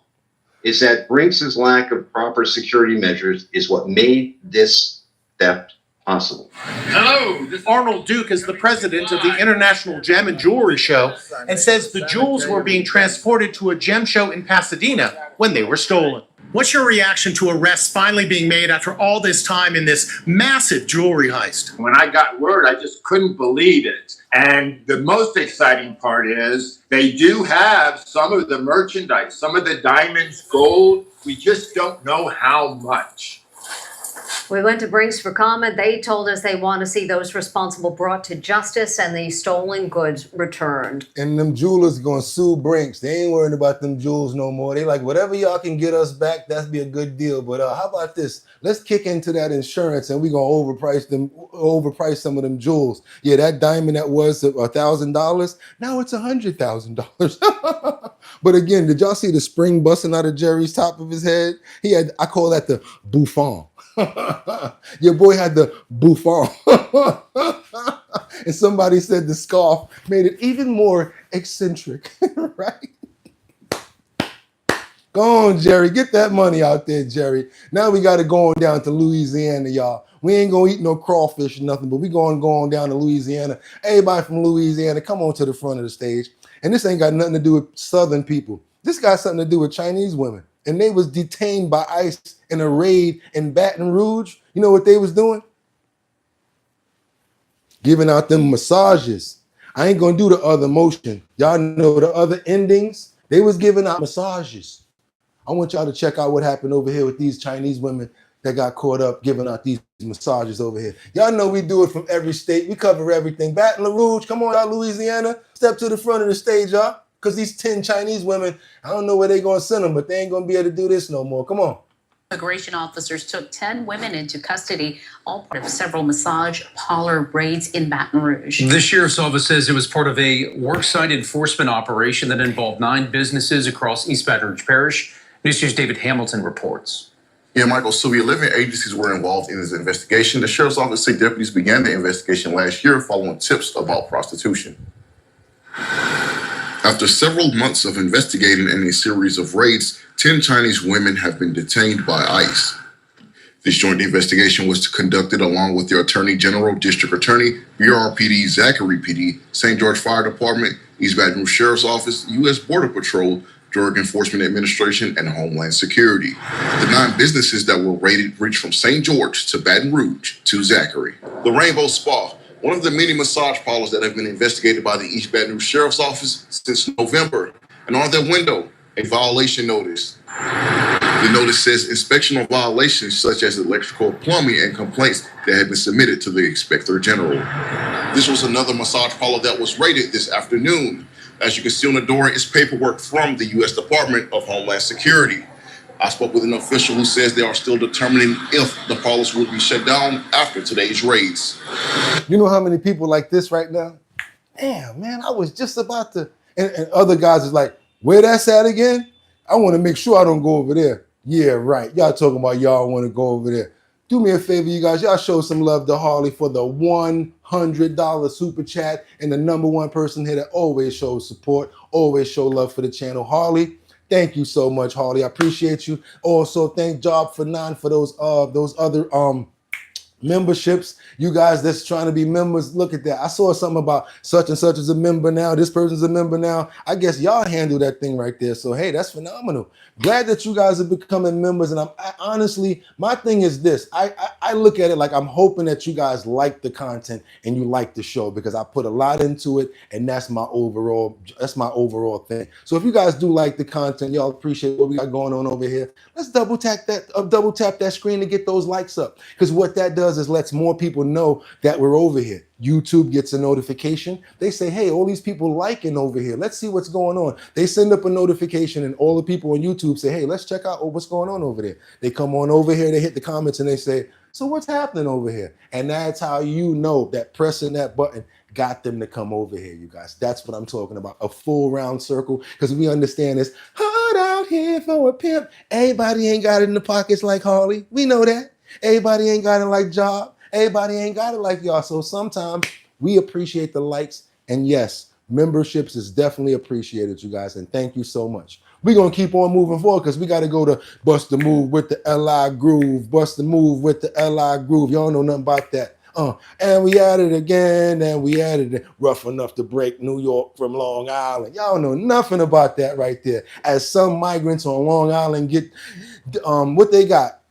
is that Brinks' lack of proper security measures is what made this theft possible. Hello, Arnold Duke is the president of the International Gem and Jewelry Show and says the jewels were being transported to a gem show in Pasadena when they were stolen. What's your reaction to arrests finally being made after all this time in this massive jewelry heist? When I got word, I just couldn't believe it. And the most exciting part is they do have some of the merchandise, some of the diamonds, gold. We just don't know how much. We went to Brinks for comment. They told us they want to see those responsible brought to justice and the stolen goods returned. And them jewelers gonna sue Brinks. They ain't worrying about them jewels no more. They like, whatever y'all can get us back, that'd be a good deal. But how about this? Let's kick into that insurance and we gonna overprice some of them jewels. Yeah, that diamond that was $1,000, now it's $100,000. But again, did y'all see the spring busting out of Jerry's top of his head? He had, I call that the bouffant. Your boy had the bouffant. And somebody said the scarf made it even more eccentric, right? Go on, Jerry. Get that money out there, Jerry. Now we got to go on down to Louisiana, y'all. We ain't going to eat no crawfish or nothing, but we going to go on down to Louisiana. Everybody from Louisiana, come on to the front of the stage. And this ain't got nothing to do with Southern people. This got something to do with Chinese women. And they was detained by ICE in a raid in Baton Rouge. You know what they was doing? Giving out them massages. I ain't gonna do the other motion. Y'all know the other endings? They was giving out massages. I want y'all to check out what happened over here with these Chinese women that got caught up giving out these massages over here. Y'all know we do it from every state. We cover everything. Baton Rouge, come on out, Louisiana. Step to the front of the stage, y'all. Because these 10 Chinese women, I don't know where they're going to send them, but they ain't going to be able to do this no more. Come on. Immigration officers took 10 women into custody, all part of several massage parlor raids in Baton Rouge. The sheriff's office says it was part of a worksite enforcement operation that involved 9 businesses across East Baton Rouge Parish. News 2's David Hamilton reports. Yeah, Michael, so 11 agencies were involved in this investigation. The sheriff's office said deputies began the investigation last year following tips about prostitution. After several months of investigating and a series of raids, 10 Chinese women have been detained by ICE. This joint investigation was conducted along with the Attorney General, District Attorney, BRPD, Zachary PD, St. George Fire Department, East Baton Rouge Sheriff's Office, U.S. Border Patrol, Drug Enforcement Administration, and Homeland Security. The 9 businesses that were raided reached from St. George to Baton Rouge to Zachary. The Rainbow Spa, one of the many massage parlors that have been investigated by the East Baton Rouge Sheriff's Office since November. And on their window, a violation notice. The notice says inspection of violations such as electrical, plumbing, and complaints that have been submitted to the Inspector General. This was another massage parlor that was raided this afternoon. As you can see on the door is paperwork from the U.S. Department of Homeland Security. I spoke with an official who says they are still determining if the parlors will be shut down after today's raids. You know how many people like this right now? Damn, man, I was just about to... And other guys is like, where that's at again? I want to make sure I don't go over there. Yeah, right. Y'all talking about y'all want to go over there. Do me a favor, you guys. Y'all show some love to Harley for the $100 super chat and the #1 person here that always shows support, always show love for the channel. Harley, thank you so much, Harley. I appreciate you. Also, thank Job for 9 for those other memberships. You guys that's trying to be members, look at that. I saw something about such and such is a member now. This person's a member now. I guess y'all handle that thing right there. So, hey, that's phenomenal. Glad that you guys are becoming members. And I honestly, my thing is this. I look at it like I'm hoping that you guys like the content and you like the show because I put a lot into it and that's my overall thing. So if you guys do like the content, y'all appreciate what we got going on over here, let's double tap that screen to get those likes up. Because what that does is lets more people know that we're over here. YouTube gets a notification. They say, hey, all these people liking over here. Let's see what's going on. They send up a notification and all the people on YouTube say, hey, let's check out what's going on over there. They come on over here, they hit the comments and they say, so what's happening over here? And that's how you know that pressing that button got them to come over here, you guys. That's what I'm talking about, a full round circle, because we understand this hard out here for a pimp. Everybody ain't got it in the pockets like Harley. We know that. Everybody ain't got it like Job. Everybody ain't got it like y'all. So sometimes we appreciate the likes. And yes, memberships is definitely appreciated, you guys. And thank you so much. We're going to keep on moving forward because we got to go to Bust the Move with the LI Groove. Bust the Move with the LI Groove. Y'all know nothing about that. And we at it again, and we added it. Rough enough to break New York from Long Island. Y'all know nothing about that right there. As some migrants on Long Island get what they got.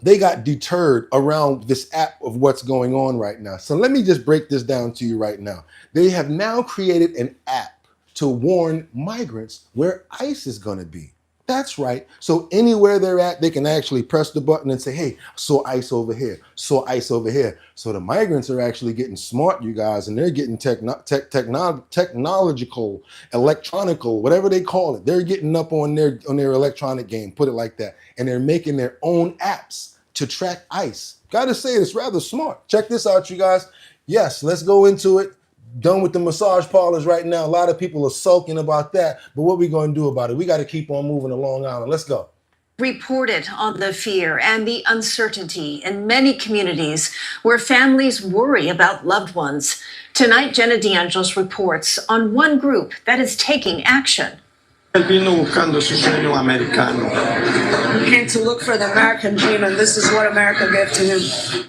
They got deterred around this app of what's going on right now. So let me just break this down to you right now. They have now created an app to warn migrants where ICE is going to be. That's right. So anywhere they're at, they can actually press the button and say, hey, saw ICE over here, saw ICE over here. So the migrants are actually getting smart, you guys, and they're getting technological, electronical, whatever they call it. They're getting up on their electronic game, put it like that. And they're making their own apps to track ICE. Gotta say, it's rather smart. Check this out, you guys. Yes, let's go into it. Done with the massage parlors right now. A lot of people are sulking about that, but what we gonna do about it? We gotta keep on moving to Long Island. Let's go. Reported on the fear and the uncertainty in many communities where families worry about loved ones. Tonight, Jenna DeAngelis reports on one group that is taking action. Él vino buscando su sueño americano. He came to look for the American dream, and this is what America gave to him.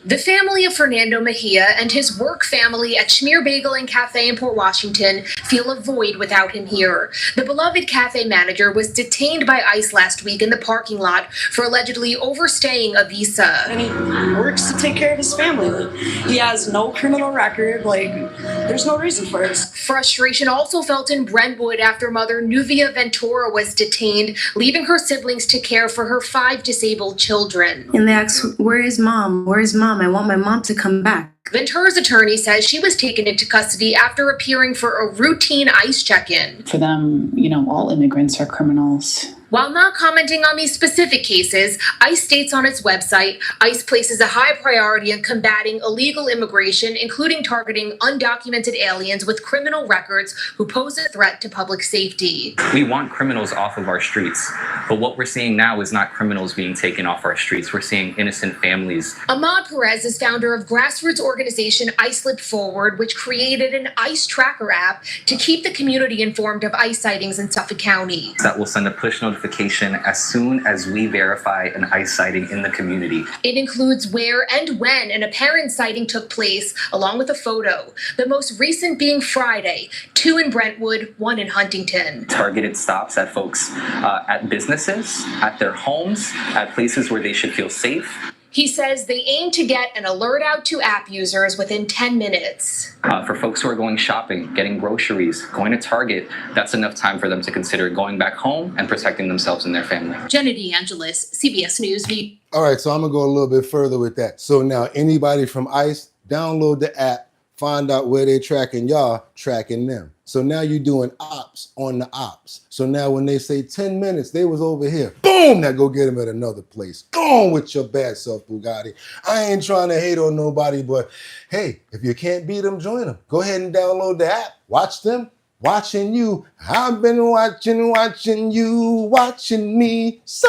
The family of Fernando Mejia and his work family at Schmear Bagel and Cafe in Port Washington feel a void without him here. The beloved cafe manager was detained by ICE last week in the parking lot for allegedly overstaying a visa. And he works to take care of his family. He has no criminal record. There's no reason for it. Frustration also felt in Brentwood after mother Nuvia Ventura was detained, leaving her siblings to care for her 5 disabled children. And they asked, where is mom? Where is mom? I want my mom to come back. Ventura's attorney says she was taken into custody after appearing for a routine ICE check-in. For them, all immigrants are criminals. While not commenting on these specific cases, ICE states on its website, ICE places a high priority on combating illegal immigration, including targeting undocumented aliens with criminal records who pose a threat to public safety. We want criminals off of our streets, but what we're seeing now is not criminals being taken off our streets. We're seeing innocent families. Ahmad Perez is founder of grassroots organization organization ICE slipped forward, which created an ICE tracker app to keep the community informed of ICE sightings in Suffolk County. That will send a push notification as soon as we verify an ICE sighting in the community. It includes where and when an apparent sighting took place, along with a photo. The most recent being Friday, 2 in Brentwood, 1 in Huntington. Targeted stops at folks at businesses, at their homes, at places where they should feel safe. He says they aim to get an alert out to app users within 10 minutes. For folks who are going shopping, getting groceries, going to Target, that's enough time for them to consider going back home and protecting themselves and their family. Jenna DeAngelis, CBS News. All right, so I'm going to go a little bit further with that. So now anybody from ICE, download the app, find out where they're tracking y'all, tracking them. So now you're doing ops on the ops. So now when they say 10 minutes, they was over here. Boom! Now go get them at another place. Go on with your bad self, Bugatti. I ain't trying to hate on nobody, but hey, if you can't beat them, join them. Go ahead and download the app. Watch them. Watching you. I've been watching you, watching me so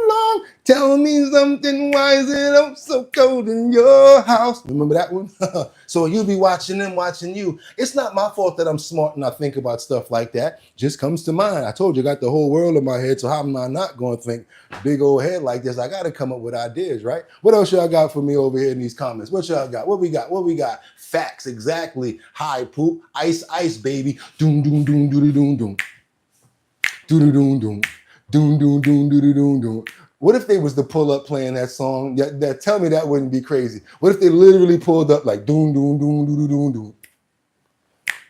long. Tell me something, why is it up so cold in your house? Remember that one? So you'll be watching them, watching you. It's not my fault that I'm smart and I think about stuff like that. Just comes to mind. I told you I got the whole world in my head, so how am I not going to think big old head like this? I got to come up with ideas, right? What else y'all got for me over here in these comments? What y'all got? What we got? What we got? Facts, exactly. Hi, poop. Ice, ice, baby. Doom, doom, doom, doom, doom, doom. Doom, doom, doom. Doom, doom, doom, doom, doom, doom. What if they was to pull up playing that song? That tell me that wouldn't be crazy. What if they literally pulled up like doom, doom, doom, doom, doom, doom.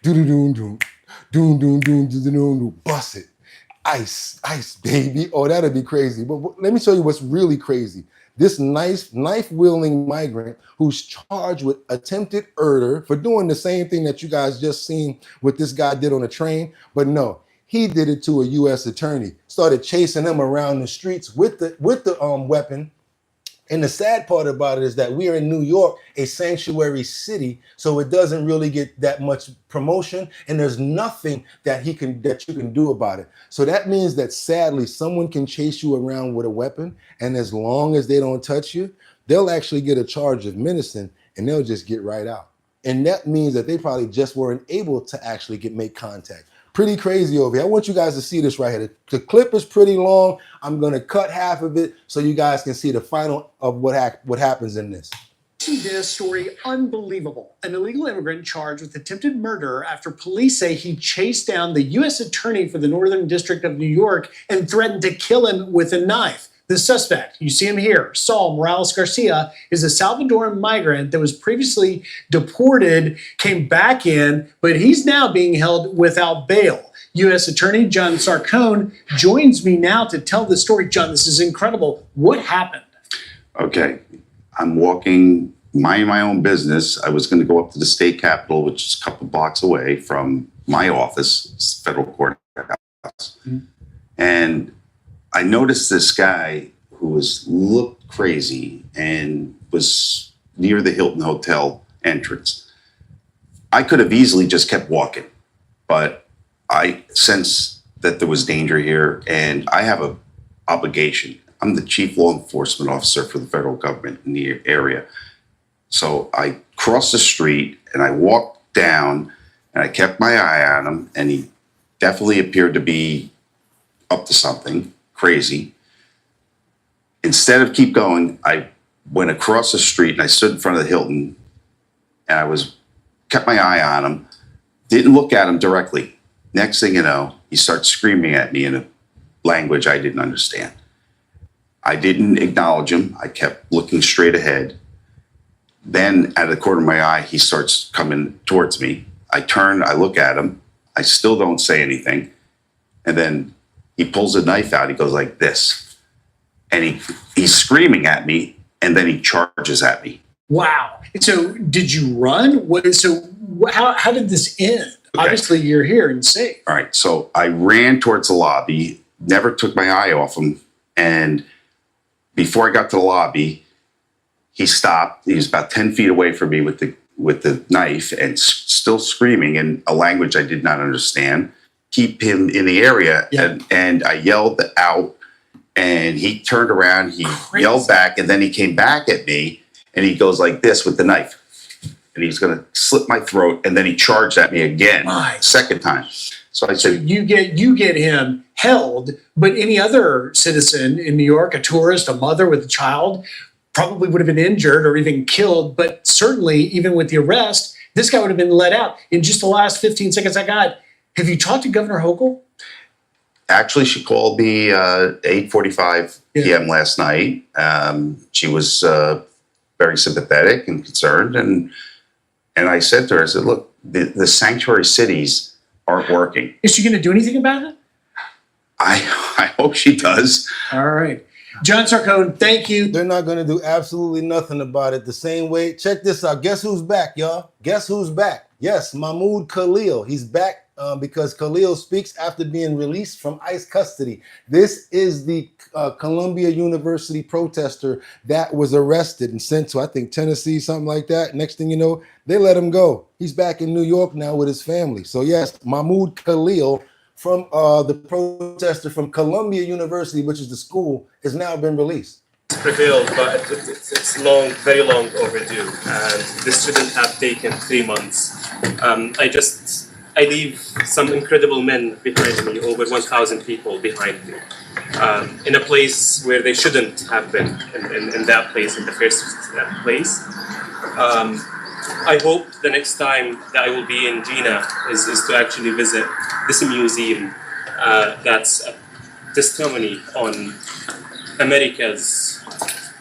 Doom, doom, doom. Doom, doom, doom, doom, doom, doom. Bust it. Ice, ice, baby. Oh, that'd be crazy. But let me show you what's really crazy. This knife-wielding migrant who's charged with attempted murder for doing the same thing that you guys just seen what this guy did on the train. But no, he did it to a U.S. attorney. Started chasing him around the streets with the weapon. And the sad part about it is that we are in New York, a sanctuary city, so it doesn't really get that much promotion, and there's nothing that you can do about it. So that means that sadly, someone can chase you around with a weapon, and as long as they don't touch you, they'll actually get a charge of menacing, and they'll just get right out. And that means that they probably just weren't able to actually make contact. Pretty crazy over here. I want you guys to see this right here. The clip is pretty long. I'm going to cut half of it so you guys can see the final of what happens in this. This story, unbelievable. An illegal immigrant charged with attempted murder after police say he chased down the U.S. attorney for the Northern District of New York and threatened to kill him with a knife. The suspect, you see him here, Saul Morales Garcia, is a Salvadoran migrant that was previously deported, came back in, but he's now being held without bail. U.S. Attorney John Sarcone joins me now to tell the story. John, this is incredible. What happened? Okay, I'm walking, minding my own business. I was going to go up to the state capitol, which is a couple blocks away from my office, federal courthouse. Mm-hmm. And I noticed this guy who looked crazy and was near the Hilton Hotel entrance. I could have easily just kept walking, but I sensed that there was danger here, and I have an obligation. I'm the chief law enforcement officer for the federal government in the area. So I crossed the street and I walked down and I kept my eye on him, and he definitely appeared to be up to something crazy. Instead of keep going, I went across the street and I stood in front of the Hilton, and I kept my eye on him, didn't look at him directly. Next thing you know, he starts screaming at me in a language I didn't understand. I didn't acknowledge him. I kept looking straight ahead. Then out of the corner of my eye, he starts coming towards me. I turn, I look at him. I still don't say anything. And then he pulls a knife out. He goes like this. And he's screaming at me, and then he charges at me. Wow. So did you run? How did this end? Okay. Obviously, you're here and safe. All right. So I ran towards the lobby, never took my eye off him. And before I got to the lobby, he stopped. He was about 10 feet away from me with the knife and still screaming in a language I did not understand. Keep him in the area. Yeah. And I yelled out, and he turned around, he yelled back, and then he came back at me, and he goes like this with the knife. and he's going to slit my throat. And then he charged at me again, second time. So I said, you get him held, but any other citizen in New York, a tourist, a mother with a child, probably would have been injured or even killed. But certainly, even with the arrest, this guy would have been let out. In just the last 15 seconds I got, have you talked to Governor Hochul? actually, she called me 8:45 p.m. last night. She was very sympathetic and concerned, and I said to her, I said, look, the sanctuary cities aren't working. Is she going to do anything about it? I hope she does. All right. John Sarcone, thank you. They're not going to do absolutely nothing about it the same way. Check this out. Guess who's back, y'all? Guess who's back? Yes, Mahmoud Khalil. He's back because Khalil speaks after being released from ICE custody. This is the Columbia University protester that was arrested and sent to, I think, Tennessee, something like that. Next thing you know, they let him go. He's back in New York now with his family. So yes, Mahmoud Khalil, from the protester from Columbia University, which is the school, has now been released. It's prevailed, but it's long, very long overdue, and this shouldn't have taken 3 months. I leave some incredible men behind me, over 1,000 people behind me, in a place where they shouldn't have been, in that place, in the first place. I hope the next time that I will be in Gina is to actually visit this museum that's a testimony on America's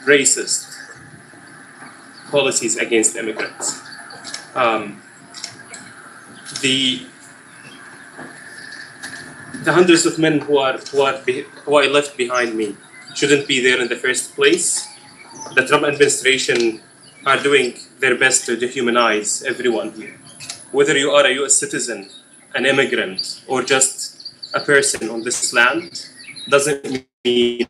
racist policies against immigrants. The hundreds of men who I left behind me shouldn't be there in the first place. The Trump administration are doing their best to dehumanize everyone here. Whether you are a US citizen, an immigrant, or just a person on this land, doesn't mean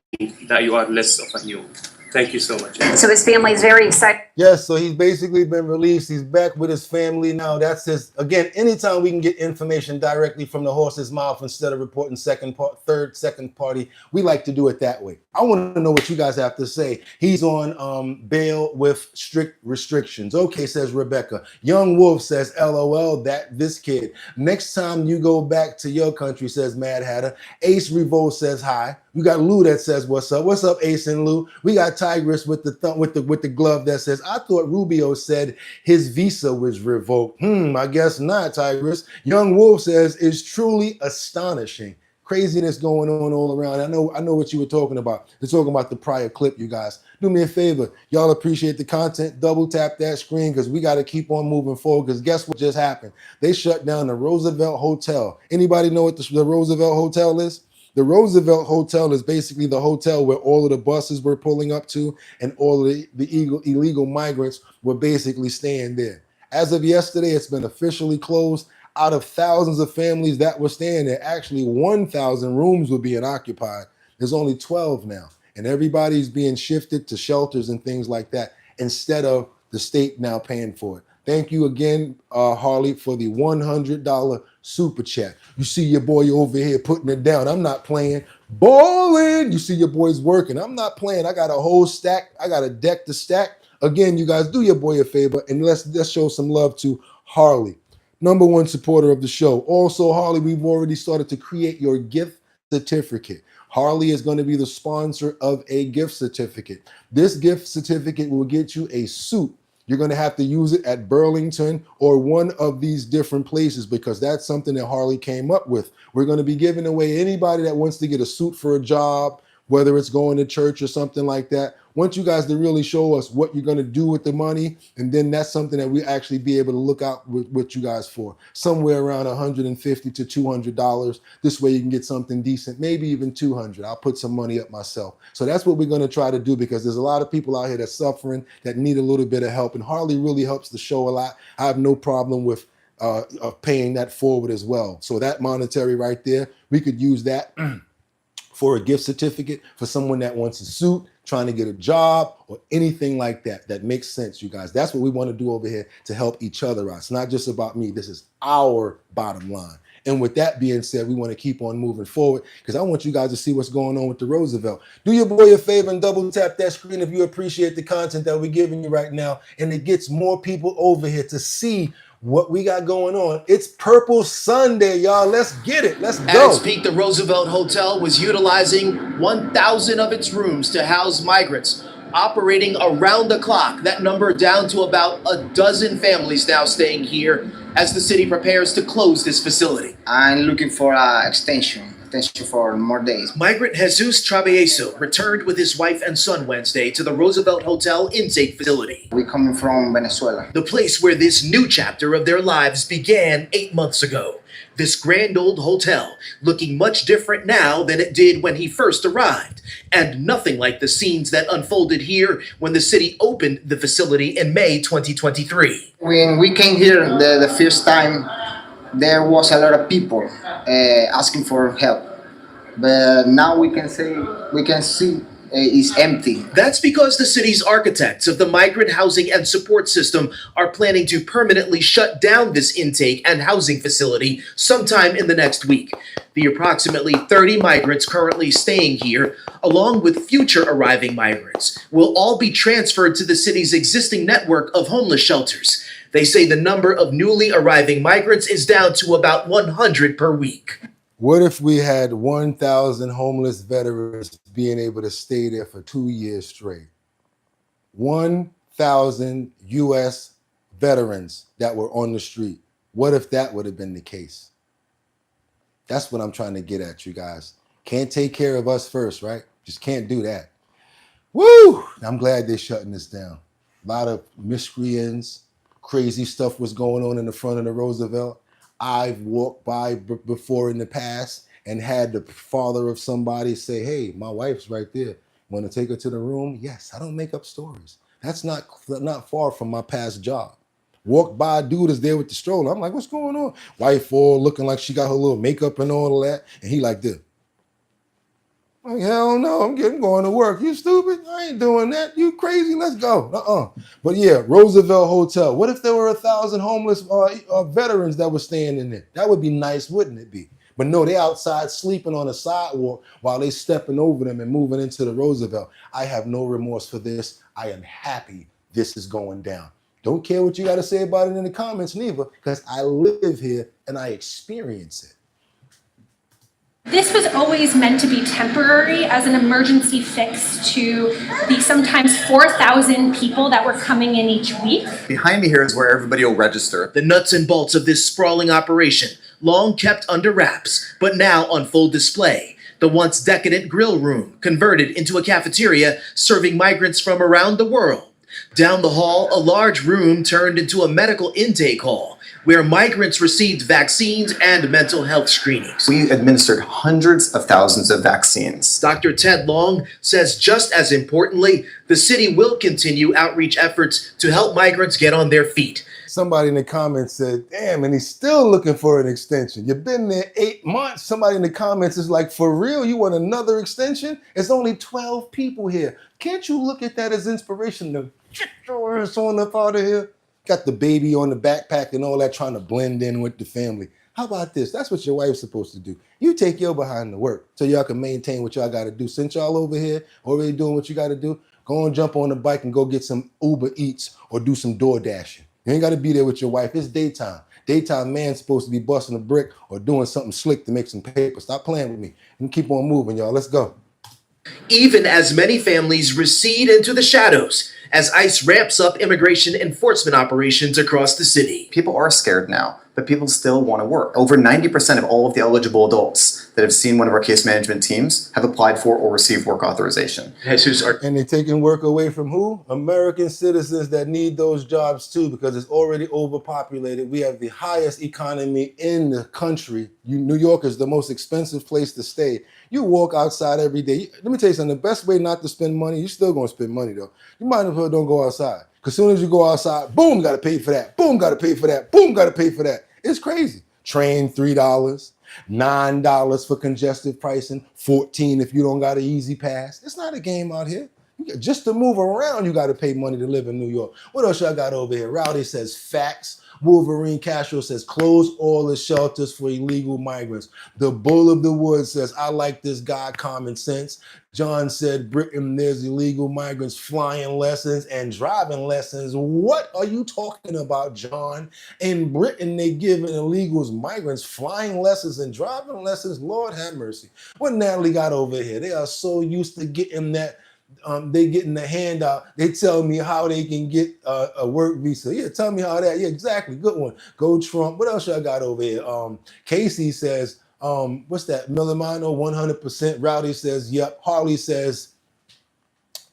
that you are less of a human. Thank you so much. So his family is very excited. Yes, so he's basically been released. He's back with his family now. That's his, again, anytime we can get information directly from the horse's mouth instead of reporting second party, we like to do it that way. I want to know what you guys have to say. He's on bail with strict restrictions. Okay, says Rebecca. Young Wolf says, LOL, this kid. Next time you go back to your country, says Mad Hatter. Ace Revolt says hi. We got Lou that says, what's up? What's up, Ace and Lou? We got Tigress with the glove that says, I thought Rubio said his visa was revoked. I guess not, Tigress. Young Wolf says, it's truly astonishing. Craziness going on all around. I know what you were talking about. They're talking about the prior clip, you guys. Do me a favor. Y'all appreciate the content. Double tap that screen because we got to keep on moving forward because guess what just happened? They shut down the Roosevelt Hotel. Anybody know what the Roosevelt Hotel is? The Roosevelt Hotel is basically the hotel where all of the buses were pulling up to and all of the illegal migrants were basically staying there. As of yesterday, it's been officially closed. Out of thousands of families that were staying there, actually 1,000 rooms were being occupied. There's only 12 now, and everybody's being shifted to shelters and things like that instead of the state now paying for it. Thank you again, Harley, for the $100 super chat. You see your boy over here putting it down. I'm not playing. Ballin'. You see your boys working. I'm not playing. I got a whole stack. I got a deck to stack. Again, you guys, do your boy a favor and let's show some love to Harley, #1 supporter of the show. Also, Harley, we've already started to create your gift certificate. Harley is going to be the sponsor of a gift certificate. This gift certificate will get you a suit. You're going to have to use it at Burlington or one of these different places because that's something that Harley came up with. We're going to be giving away anybody that wants to get a suit for a job, whether it's going to church or something like that. I want you guys to really show us what you're going to do with the money, and then that's something that we actually be able to look out with you guys for. Somewhere around $150 to $200. This way you can get something decent, maybe even $200. I'll put some money up myself. So that's what we're going to try to do because there's a lot of people out here that's suffering that need a little bit of help, and Harley really helps the show a lot. I have no problem with paying that forward as well. So that monetary right there, we could use that for a gift certificate for someone that wants a suit, trying to get a job, or anything like that. That makes sense, you guys. That's what we want to do over here to help each other out. It's not just about me. This is our bottom line. And with that being said, we want to keep on moving forward because I want you guys to see what's going on with the Roosevelt. Do your boy a favor and double tap that screen if you appreciate the content that we're giving you right now. And it gets more people over here to see what we got going on. It's Purple Sunday, y'all. Let's get it. Let's At go. its peak, the Roosevelt Hotel was utilizing 1,000 of its rooms to house migrants, operating around the clock. That number down to about a dozen families now staying here as the city prepares to close this facility. I'm looking for an extension for more days. Migrant Jesus Travieso returned with his wife and son Wednesday to the Roosevelt Hotel intake facility. We're coming from Venezuela. The place where this new chapter of their lives began 8 months ago. This grand old hotel looking much different now than it did when he first arrived, and nothing like the scenes that unfolded here when the city opened the facility in May 2023. When we came here the first time, there was a lot of people asking for help, but now we can see is empty. That's because the city's architects of the migrant housing and support system are planning to permanently shut down this intake and housing facility sometime in the next week. The approximately 30 migrants currently staying here, along with future arriving migrants, will all be transferred to the city's existing network of homeless shelters. They say the number of newly arriving migrants is down to about 100 per week. What if we had 1,000 homeless veterans being able to stay there for 2 years straight? 1,000 U.S. veterans that were on the street. What if that would have been the case? That's what I'm trying to get at, you guys. Can't take care of us first, right? Just can't do that. Woo! I'm glad they're shutting this down. A lot of miscreants, crazy stuff was going on in the front of the Roosevelt. I've walked by before in the past and had the father of somebody say, hey, my wife's right there. Want to take her to the room? Yes, I don't make up stories. That's not far from my past job. Walked by, a dude is there with the stroller. I'm like, what's going on? Wife all looking like she got her little makeup and all of that. And he like this. Like, hell no, I'm going to work. You stupid? I ain't doing that. You crazy? Let's go. But yeah, Roosevelt Hotel. What if there were 1,000 homeless veterans that were staying in there? That would be nice, wouldn't it be? But no, they outside sleeping on a sidewalk while they stepping over them and moving into the Roosevelt. I have no remorse for this. I am happy this is going down. Don't care what you got to say about it in the comments neither, because I live here and I experience it. This was always meant to be temporary as an emergency fix to the sometimes 4,000 people that were coming in each week. Behind me here is where everybody will register. The nuts and bolts of this sprawling operation, long kept under wraps, but now on full display. The once decadent grill room converted into a cafeteria serving migrants from around the world. Down the hall, a large room turned into a medical intake hall, where migrants received vaccines and mental health screenings. We administered hundreds of thousands of vaccines. Dr. Ted Long says just as importantly, the city will continue outreach efforts to help migrants get on their feet. Somebody in the comments said, damn, and he's still looking for an extension. You've been there 8 months. Somebody in the comments is like, for real, you want another extension? It's only 12 people here. Can't you look at that as inspiration to get your ass on up out of here? Got the baby on the backpack and all that, trying to blend in with the family. How about this? That's what your wife's supposed to do. You take your behind to work so y'all can maintain what y'all got to do. Since y'all over here already doing what you got to do, go and jump on the bike and go get some Uber Eats or do some door dashing. You ain't got to be there with your wife. It's daytime. Daytime man's supposed to be busting a brick or doing something slick to make some paper. Stop playing with me and keep on moving, y'all. Let's go. Even as many families recede into the shadows as ICE ramps up immigration enforcement operations across the city. People are scared now, but people still want to work. Over 90% of all of the eligible adults that have seen one of our case management teams have applied for or received work authorization. And they're taking work away from who? American citizens that need those jobs too, because it's already overpopulated. We have the highest economy in the country. New York is the most expensive place to stay. You walk outside every day. Let me tell you something, the best way not to spend money, you're still gonna spend money though. You might as well don't go outside. Because as soon as you go outside, boom, gotta pay for that. Boom, gotta pay for that. Boom, gotta pay for that. It's crazy. Train $3, $9 for congestive pricing, $14 if you don't got an easy pass. It's not a game out here. Just to move around, you got to pay money to live in New York. What else y'all got over here? Rowdy says facts. Wolverine Castro says close all the shelters for illegal migrants. The Bull of the Woods says I like this guy, common sense. John said Britain, there's illegal migrants flying lessons and driving lessons. What are you talking about, John? In Britain, they giving illegals, migrants flying lessons and driving lessons. Lord have mercy. What Natalie got over here? They are so used to getting that. They getting the handout. They tell me how they can get a work visa. Yeah, tell me how that. Yeah, exactly. Good one. Go Trump. What else y'all got over here? Casey says, what's that? Millimano, 100%. Rowdy says, yep. Harley says,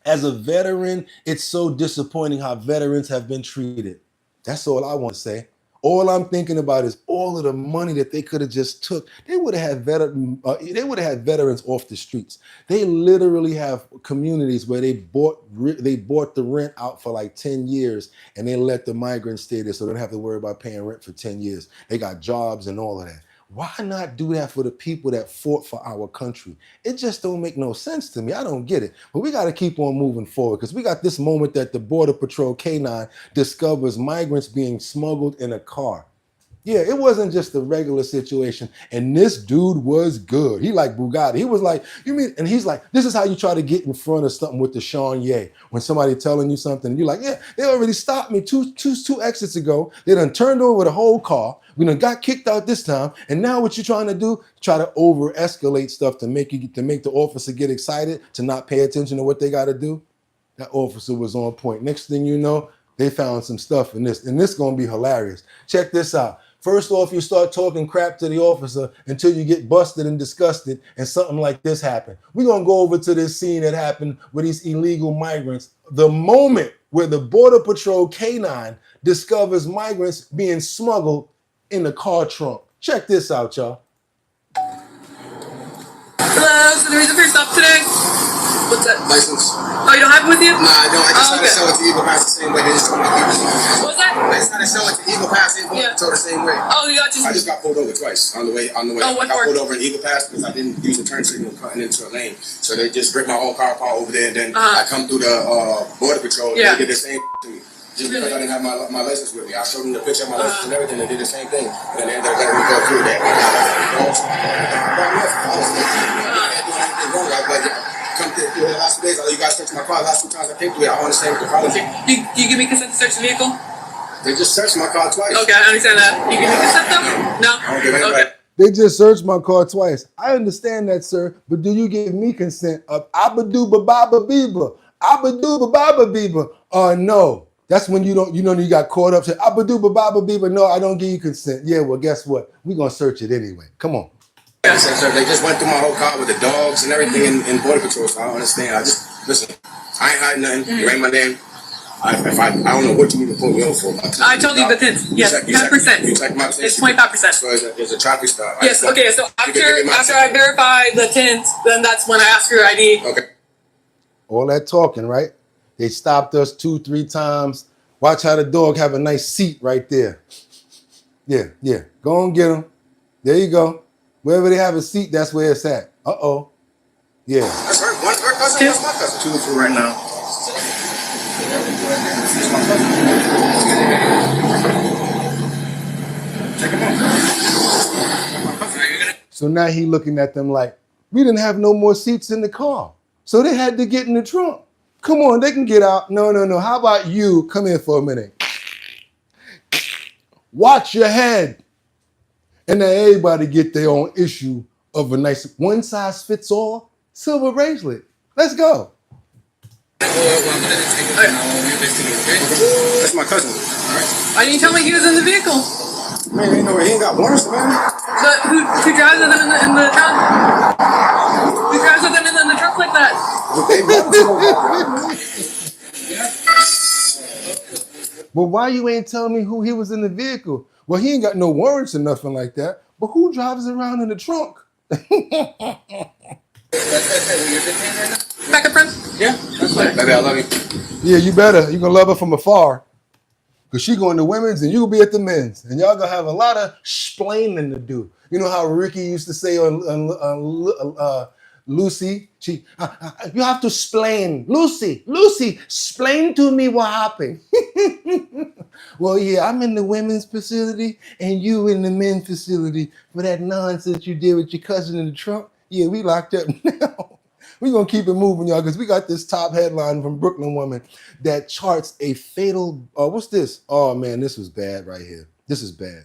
as a veteran, it's so disappointing how veterans have been treated. That's all I want to say. All I'm thinking about is all of the money that they could have just took. They would have had veterans off the streets. They literally have communities where they bought the rent out for like 10 years and they let the migrants stay there so they don't have to worry about paying rent for 10 years. They got jobs and all of that. Why not do that for the people that fought for our country? It just don't make no sense to me. I don't get it. But we got to keep on moving forward because we got this moment that the Border Patrol K9 discovers migrants being smuggled in a car. Yeah, it wasn't just a regular situation. And this dude was good. He like Bugatti. He was like, you mean, and he's like, this is how you try to get in front of something with the Sean Ye. When somebody telling you something, and you're like, yeah, they already stopped me two exits ago. They done turned over the whole car. We done got kicked out this time. And now what you're trying to do, try to over-escalate stuff to make the officer get excited, to not pay attention to what they got to do. That officer was on point. Next thing you know, they found some stuff in this. And this is going to be hilarious. Check this out. First off, you start talking crap to the officer until you get busted and disgusted and something like this happened. We're going to go over to this scene that happened with these illegal migrants. The moment where the Border Patrol K9 discovers migrants being smuggled in the car trunk. Check this out, y'all. Hello, so the reason for your stop today? What's that? License. Oh, you don't have it with you? Nah, I don't. I just had to sell it to Eagle Pass the same way. They just told me to keep it. What was that? I just had to sell it to Eagle Pass. They told the same way. Oh, you got just. I just got pulled over twice on the way. Oh, what for? I got pulled over in Eagle Pass because I didn't use the turn signal cutting into a lane. So they just ripped my whole car apart over there. And then I come through the Border Patrol. Yeah. They did the same to me. Just because I didn't have my license with me. I showed them the picture of my license and everything. They did the same thing. And then they ended up letting me go through that. Come through the last 2 days. You guys searched my car. Last 2 times I came through it, I want to stay with the car. You give me consent to search the vehicle? They just searched my car twice. Okay, I understand that. You give me consent though? No? I don't give anybody. Okay. They just searched my car twice. I understand that, sir, but do you give me consent of Abba-doo-ba-ba-ba-beeba? Abba-doo-ba-ba-ba-beeba? No. That's when you got caught up. Say, Abba-doo-ba-ba-ba-beeba. No, I don't give you consent. Yeah, well, guess what? We're going to search it anyway. Come on. Yes, sir. They just went through my whole car with the dogs and everything in Border Patrol, so I don't understand. Listen, I ain't hiding nothing. You ain't my name. I don't know what you need to pull me over for. I told you the tins. Yes, 10%. You check my tins. It's 25%. So it's a traffic stop. Yes, okay, so after I verify the tins, then that's when I ask your ID. Okay. All that talking, right? They stopped us 2-3 times. Watch how the dog have a nice seat right there. Yeah. Go and get him. There you go. Wherever they have a seat, that's where it's at. Uh-oh. Yeah. That's her. One her cousin, that's my cousin. 2 for right now. So now he looking at them like, we didn't have no more seats in the car. So they had to get in the trunk. Come on, they can get out. No. How about you? Come here for a minute. Watch your head. And now everybody get their own issue of a nice one-size-fits-all silver bracelet. Let's go. That's my cousin. Why didn't you tell me he was in the vehicle? Man, he ain't got warrants, man. But who drives with them in the trunk? Who drives with them in the trunk like that? Well, why you ain't telling me who he was in the vehicle? Well, he ain't got no warrants or nothing like that. But who drives around in the trunk? Back up, friend? Yeah, that's right. Baby, I love you. Yeah, you better. You gonna love her from afar. Because she going to women's and you'll be at the men's. And y'all gonna have a lot of splaining to do. You know how Ricky used to say on Lucy, you have to explain. Lucy, explain to me what happened. Well, yeah, I'm in the women's facility and you in the men's facility for that nonsense you did with your cousin in the trunk. Yeah, we locked up now. We're going to keep it moving, y'all, because we got this top headline from Brooklyn Woman that charts a fatal, what's this? Oh, man, this was bad right here. This is bad.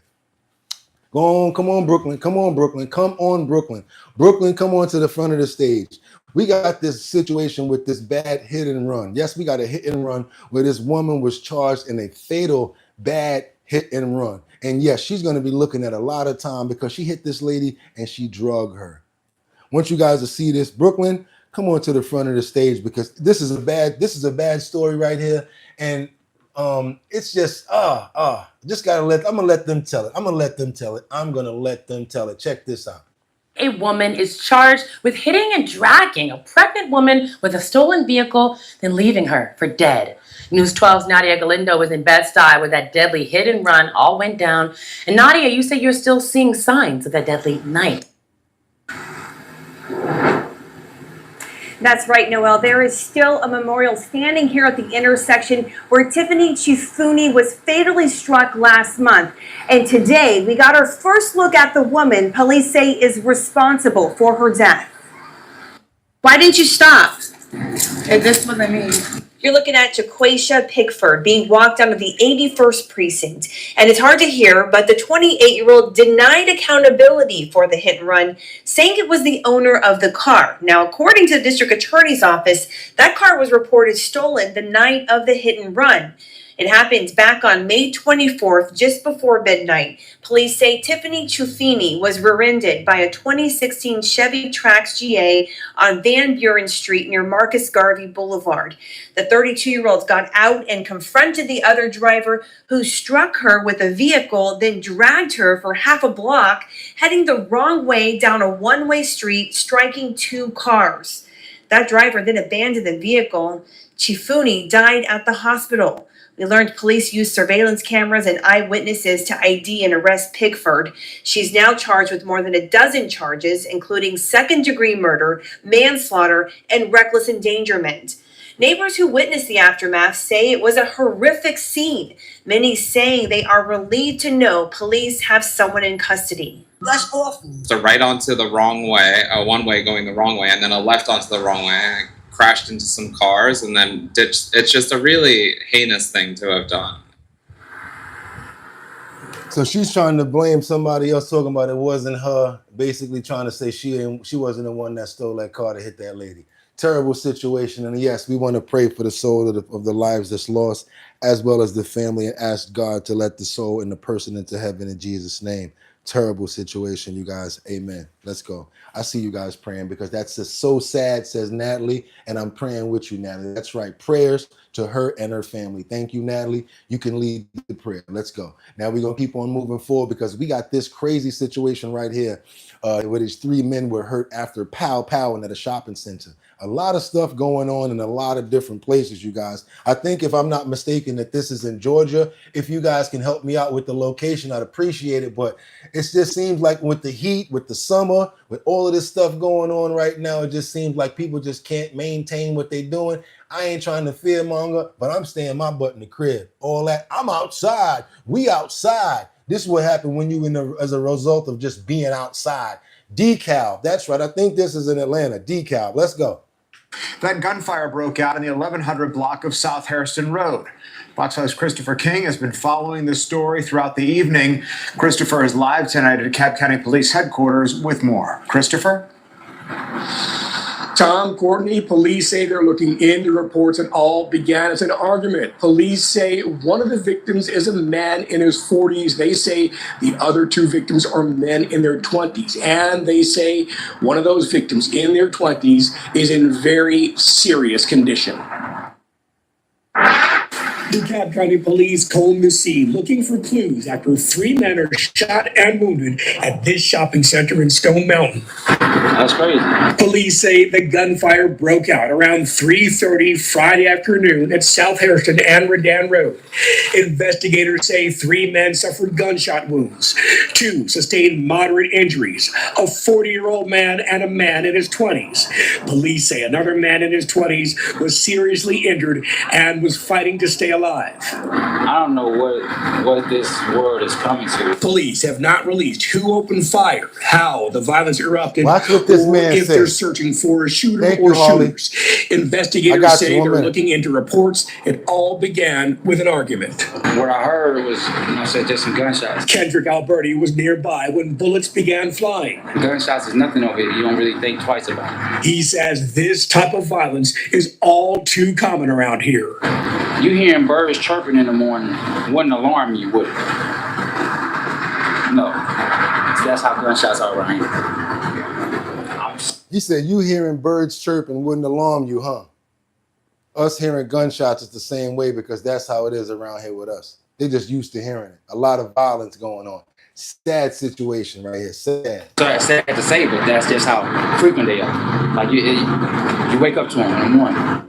Go on, come on, Brooklyn. Come on, Brooklyn. Come on, Brooklyn. Brooklyn, come on to the front of the stage. We got this situation with this bad hit and run. Yes, we got a hit and run where this woman was charged in a fatal bad hit and run. And yes, she's going to be looking at a lot of time because she hit this lady and she drugged her. I want you guys to see this. Brooklyn, come on to the front of the stage because this is a bad story right here. And it's just just gotta I'm gonna let them tell it. I'm gonna let them tell it. Check this out. A woman is charged with hitting and dragging a pregnant woman with a stolen vehicle, then leaving her for dead. News 12's Nadia Galindo was in Bed-Stuy where that deadly hit and run all went down. And Nadia, you say you're still seeing signs of that deadly night. That's right, Noel. There is still a memorial standing here at the intersection where Tiffany Chifuni was fatally struck last month. And today, we got our first look at the woman police say is responsible for her death. Why didn't you stop? And this is what I mean. You're looking at Jaquasia Pickford being walked out of the 81st precinct. And it's hard to hear, but the 28-year-old denied accountability for the hit and run, saying it was the owner of the car. Now, according to the district attorney's office, that car was reported stolen the night of the hit and run. It happened back on May 24th, just before midnight. Police say Tiffany Chifuni was rear-ended by a 2016 Chevy Trax GA on Van Buren Street near Marcus Garvey Boulevard. The 32-year-old got out and confronted the other driver who struck her with a vehicle, then dragged her for half a block, heading the wrong way down a one-way street, striking two cars. That driver then abandoned the vehicle. Chifuni died at the hospital. We learned police used surveillance cameras and eyewitnesses to ID and arrest Pickford. She's now charged with more than a dozen charges, including second-degree murder, manslaughter, and reckless endangerment. Neighbors who witnessed the aftermath say it was a horrific scene, many saying they are relieved to know police have someone in custody. That's awful. It's a right onto the wrong way, a one-way going the wrong way, and then a left onto the wrong way. Crashed into some cars and then ditched. It's just a really heinous thing to have done. So she's trying to blame somebody else, talking about it wasn't her, basically trying to say she wasn't the one that stole that car to hit that lady. Terrible situation. And yes, we want to pray for the soul of the lives that's lost, as well as the family, and ask God to let the soul and the person into heaven in Jesus' name. Terrible situation, you guys. Amen. Let's go. I see you guys praying because that's just so sad, says Natalie, and I'm praying with you, Natalie. That's right. Prayers to her and her family. Thank you, Natalie. You can lead the prayer. Let's go. Now we're going to keep on moving forward because we got this crazy situation right here where these three men were hurt after powwowing at a shopping center. A lot of stuff going on in a lot of different places, you guys. I think, if I'm not mistaken, that this is in Georgia. If you guys can help me out with the location, I'd appreciate it. But it just seems like with the heat, with the summer, with all of this stuff going on right now, it just seems like people just can't maintain what they're doing. I ain't trying to fearmonger, but I'm staying my butt in the crib. All that, I'm outside. We outside. This is what happened when you as a result of just being outside. Decal. That's right. I think this is in Atlanta. Decal. Let's go. That gunfire broke out in the 1100 block of South Harrison Road. Fox 5's Christopher King has been following this story throughout the evening. Christopher is live tonight at DeKalb County Police Headquarters with more. Christopher? Tom, Courtney, police say they're looking into reports and all began as an argument. Police say one of the victims is a man in his 40s. They say the other two victims are men in their 20s. And they say one of those victims in their 20s is in very serious condition. DeKalb County Police combed the scene looking for clues after 3 men are shot and wounded at this shopping center in Stone Mountain. That's crazy. Police say the gunfire broke out around 3:30 Friday afternoon at South Hairston and Redan Road. Investigators say 3 men suffered gunshot wounds. 2 sustained moderate injuries, a 40-year-old man and a man in his 20s. Police say another man in his 20s was seriously injured and was fighting to stay alive. I don't know what this world is coming to. Police have not released who opened fire, how the violence erupted, Watch what this or man if they're says. searching for a shooter Thank or you, Holly. shooters. Investigators I got say you. 1 they're minute. looking into reports. It all began with an argument. What I heard was, just some gunshots. Kendrick Alberti was nearby when bullets began flying. Gunshots is nothing over here. You don't really think twice about it. He says this type of violence is all too common around here. You hearing birds chirping in the morning wouldn't alarm you, would it? No. That's how gunshots are around here. You said you hearing birds chirping wouldn't alarm you, huh? Us hearing gunshots is the same way because that's how it is around here with us. They're just used to hearing it. A lot of violence going on. Sad situation right here. Sad. Sorry, sad to say, but that's just how frequent they are. Like you wake up to them in the morning.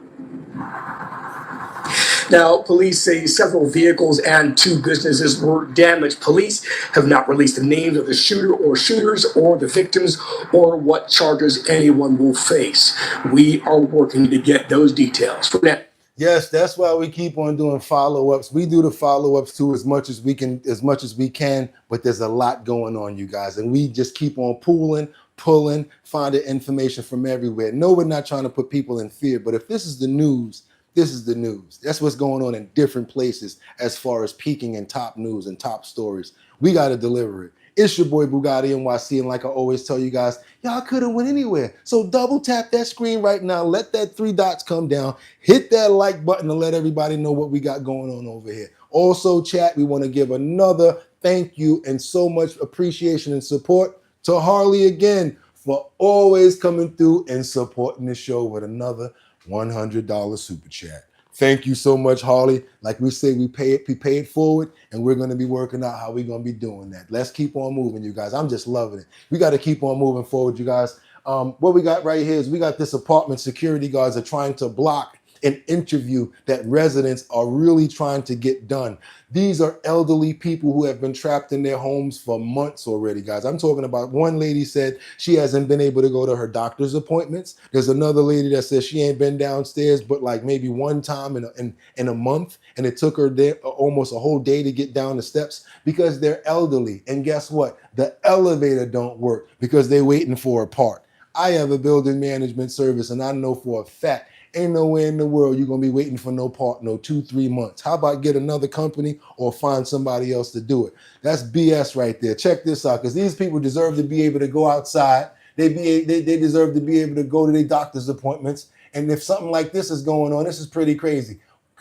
Now, police say several vehicles and 2 businesses were damaged. Police have not released the names of the shooter or shooters or the victims or what charges anyone will face. We are working to get those details. For now. Yes, that's why we keep on doing follow-ups. We do the follow-ups too as much as we can, but there's a lot going on, you guys, and we just keep on pulling, finding information from everywhere. No, we're not trying to put people in fear, but if this is the news, this is the news. That's what's going on in different places as far as peaking in top news and top stories. We got to deliver it. It's your boy Bugatti NYC, and like I always tell you guys, y'all could have went anywhere. So double tap that screen right now. Let that 3 dots come down. Hit that like button to let everybody know what we got going on over here. Also, chat, we want to give another thank you and so much appreciation and support to Harley again for always coming through and supporting the show with another $100 super chat. Thank you so much, Harley. Like we say, we pay it forward, and we're going to be working out how we're going to be doing that. Let's keep on moving, you guys. I'm just loving it. We got to keep on moving forward, you guys. What we got right here is we got this apartment security guards are trying to block an interview that residents are really trying to get done. These are elderly people who have been trapped in their homes for months already, guys. I'm talking about one lady said she hasn't been able to go to her doctor's appointments. There's another lady that says she ain't been downstairs but like maybe one time in a month, and it took her almost a whole day to get down the steps because they're elderly. And guess what? The elevator don't work because they're waiting for a part. I have a building management service, and I know for a fact ain't nowhere in the world you're going to be waiting for no part, no 2-3 months. How about get another company or find somebody else to do it? That's BS right there. Check this out, because these people deserve to be able to go outside. They deserve to be able to go to their doctor's appointments. And if something like this is going on, this is pretty crazy.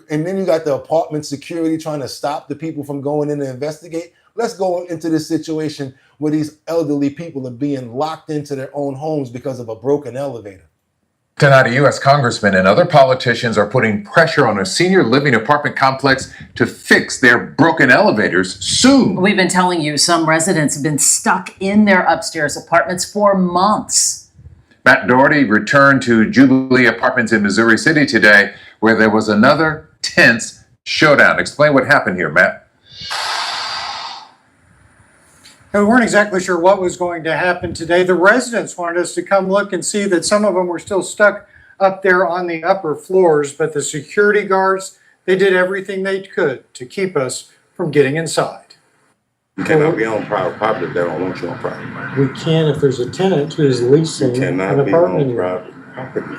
And then you got the apartment security trying to stop the people from going in to investigate. Let's go into this situation where these elderly people are being locked into their own homes because of a broken elevator. Tonight, a U.S. congressman and other politicians are putting pressure on a senior living apartment complex to fix their broken elevators soon. We've been telling you some residents have been stuck in their upstairs apartments for months. Matt Doherty returned to Jubilee Apartments in Missouri City today, where there was another tense showdown. Explain what happened here, Matt. We weren't exactly sure what was going to happen today. The residents wanted us to come look and see that some of them were still stuck up there on the upper floors, but the security guards, they did everything they could to keep us from getting inside. You cannot be on private property if they don't want you on private property. We can if there's a tenant who is leasing You cannot an be apartment. on private property.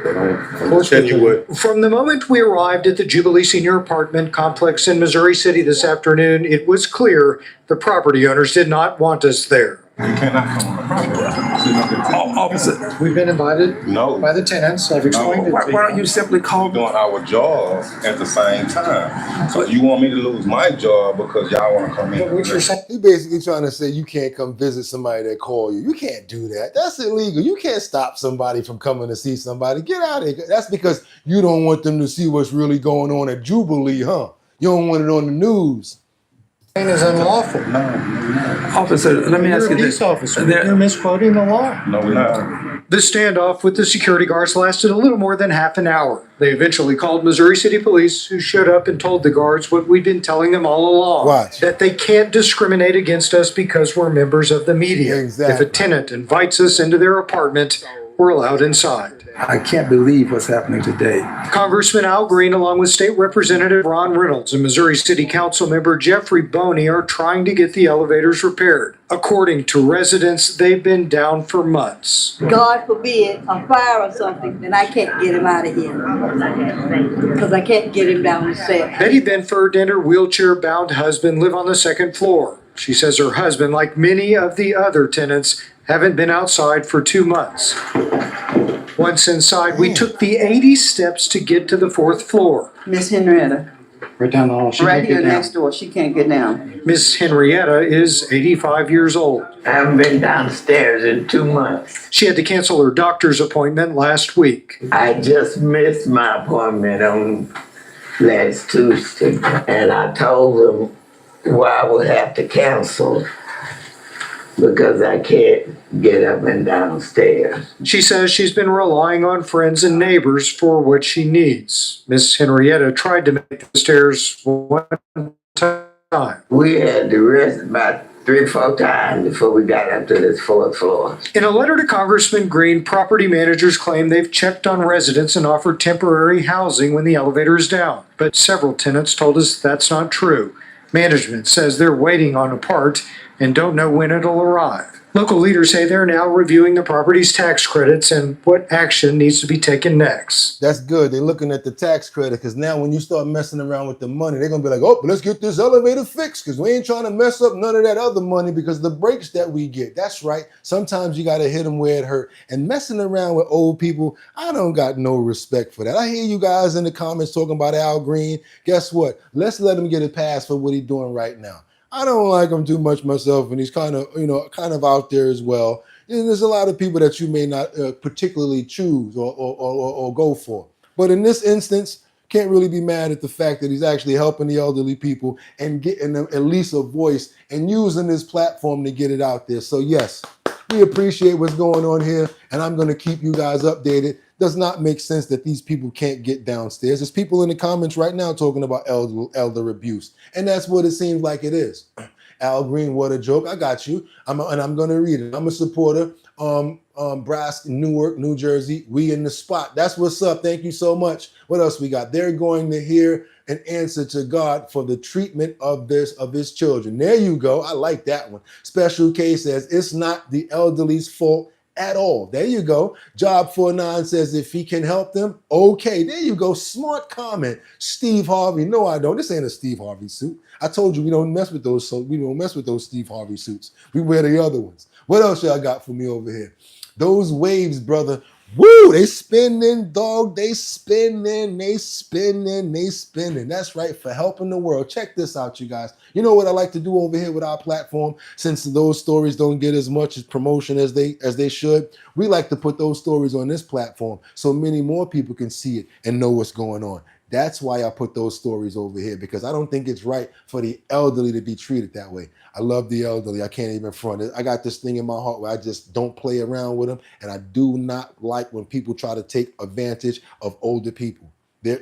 They don't. Of course tell you what. From the moment we arrived at the Jubilee Senior Apartment Complex in Missouri City this afternoon, it was clear the property owners did not want us there. You cannot come on the property. Officer, We've been invited No. by the tenants. I've explained it why to don't you simply call Doing our job at the same time. So you want me to lose my job because y'all want to come in? But what you're saying, He basically trying to say you can't come visit somebody that call you. You can't do that. That's illegal. You can't stop somebody from coming to see somebody. Get out of here. That's because you don't want them to see what's really going on at Jubilee, huh? You don't want it on the news. is unlawful. Officer, let me ask You're you a this. peace officer. You're misquoting the law. No, we're not. The standoff with the security guards lasted a little more than half an hour. They eventually called Missouri City Police, who showed up and told the guards what we'd been telling them all along. Watch. That they can't discriminate against us because we're members of the media. Exactly. If a tenant invites us into their apartment, we're allowed inside. I can't believe what's happening today. Congressman Al Green, along with State Representative Ron Reynolds and Missouri City Council member Jeffrey Boney, are trying to get the elevators repaired. According to residents, they've been down for months. God forbid a fire or something, then I can't get him out of here. Because I can't get him down the stairs. Betty Benford and her wheelchair-bound husband live on the second floor. She says her husband, like many of the other tenants, haven't been outside for 2 months. Once inside, we took the 80 steps to get to the fourth floor. Miss Henrietta, Right down the hall. She right can't here get down. next door, she can't get down. Miss Henrietta is 85 years old. I haven't been downstairs in 2 months. She had to cancel her doctor's appointment last week. I just missed my appointment on last Tuesday, and I told them why I would have to cancel because I can't get up and downstairs. She says she's been relying on friends and neighbors for what she needs. Miss Henrietta tried to make the stairs one time. We had to rest about 3 or 4 times before we got up to this 4th floor. In a letter to Congressman Green, property managers claim they've checked on residents and offered temporary housing when the elevator is down. But several tenants told us that's not true. Management says they're waiting on a part and don't know when it'll arrive. Local leaders say they're now reviewing the property's tax credits and what action needs to be taken next. That's good. They're looking at the tax credit because now when you start messing around with the money, they're going to be like, oh, let's get this elevator fixed because we ain't trying to mess up none of that other money because the breaks that we get. That's right. Sometimes you got to hit them where it hurt. And messing around with old people, I don't got no respect for that. I hear you guys in the comments talking about Al Green. Guess what? Let's let him get a pass for what he's doing right now. I don't like him too much myself, and he's kind of out there as well. And there's a lot of people that you may not particularly choose or go for. But in this instance, can't really be mad at the fact that he's actually helping the elderly people and getting them at least a voice and using this platform to get it out there. So yes, we appreciate what's going on here, and I'm going to keep you guys updated. Does not make sense that these people can't get downstairs. There's people in the comments right now talking about elder abuse, and that's what it seems like it is. Al Green, what a joke. I got you. I'm going to read it. I'm a supporter. Brass, Newark, New Jersey. We in the spot. That's what's up. Thank you so much. What else we got? They're going to hear an answer to God for the treatment of his children. There you go. I like that one. Special K says it's not the elderly's fault at all. There you go. Job 49 says if he can help them, okay. There you go. Smart comment. Steve Harvey. No, I don't. This ain't a Steve Harvey suit. I told you we don't mess with those. So we don't mess with those Steve Harvey suits. We wear the other ones. What else y'all got for me over here? Those waves, brother. Woo! They spinning, dog. They spinning. That's right, for helping the world. Check this out, you guys. You know what I like to do over here with our platform? Since those stories don't get as much promotion as they should, we like to put those stories on this platform so many more people can see it and know what's going on. That's why I put those stories over here, because I don't think it's right for the elderly to be treated that way. I love the elderly. I can't even front it. I got this thing in my heart where I just don't play around with them, and I do not like when people try to take advantage of older people.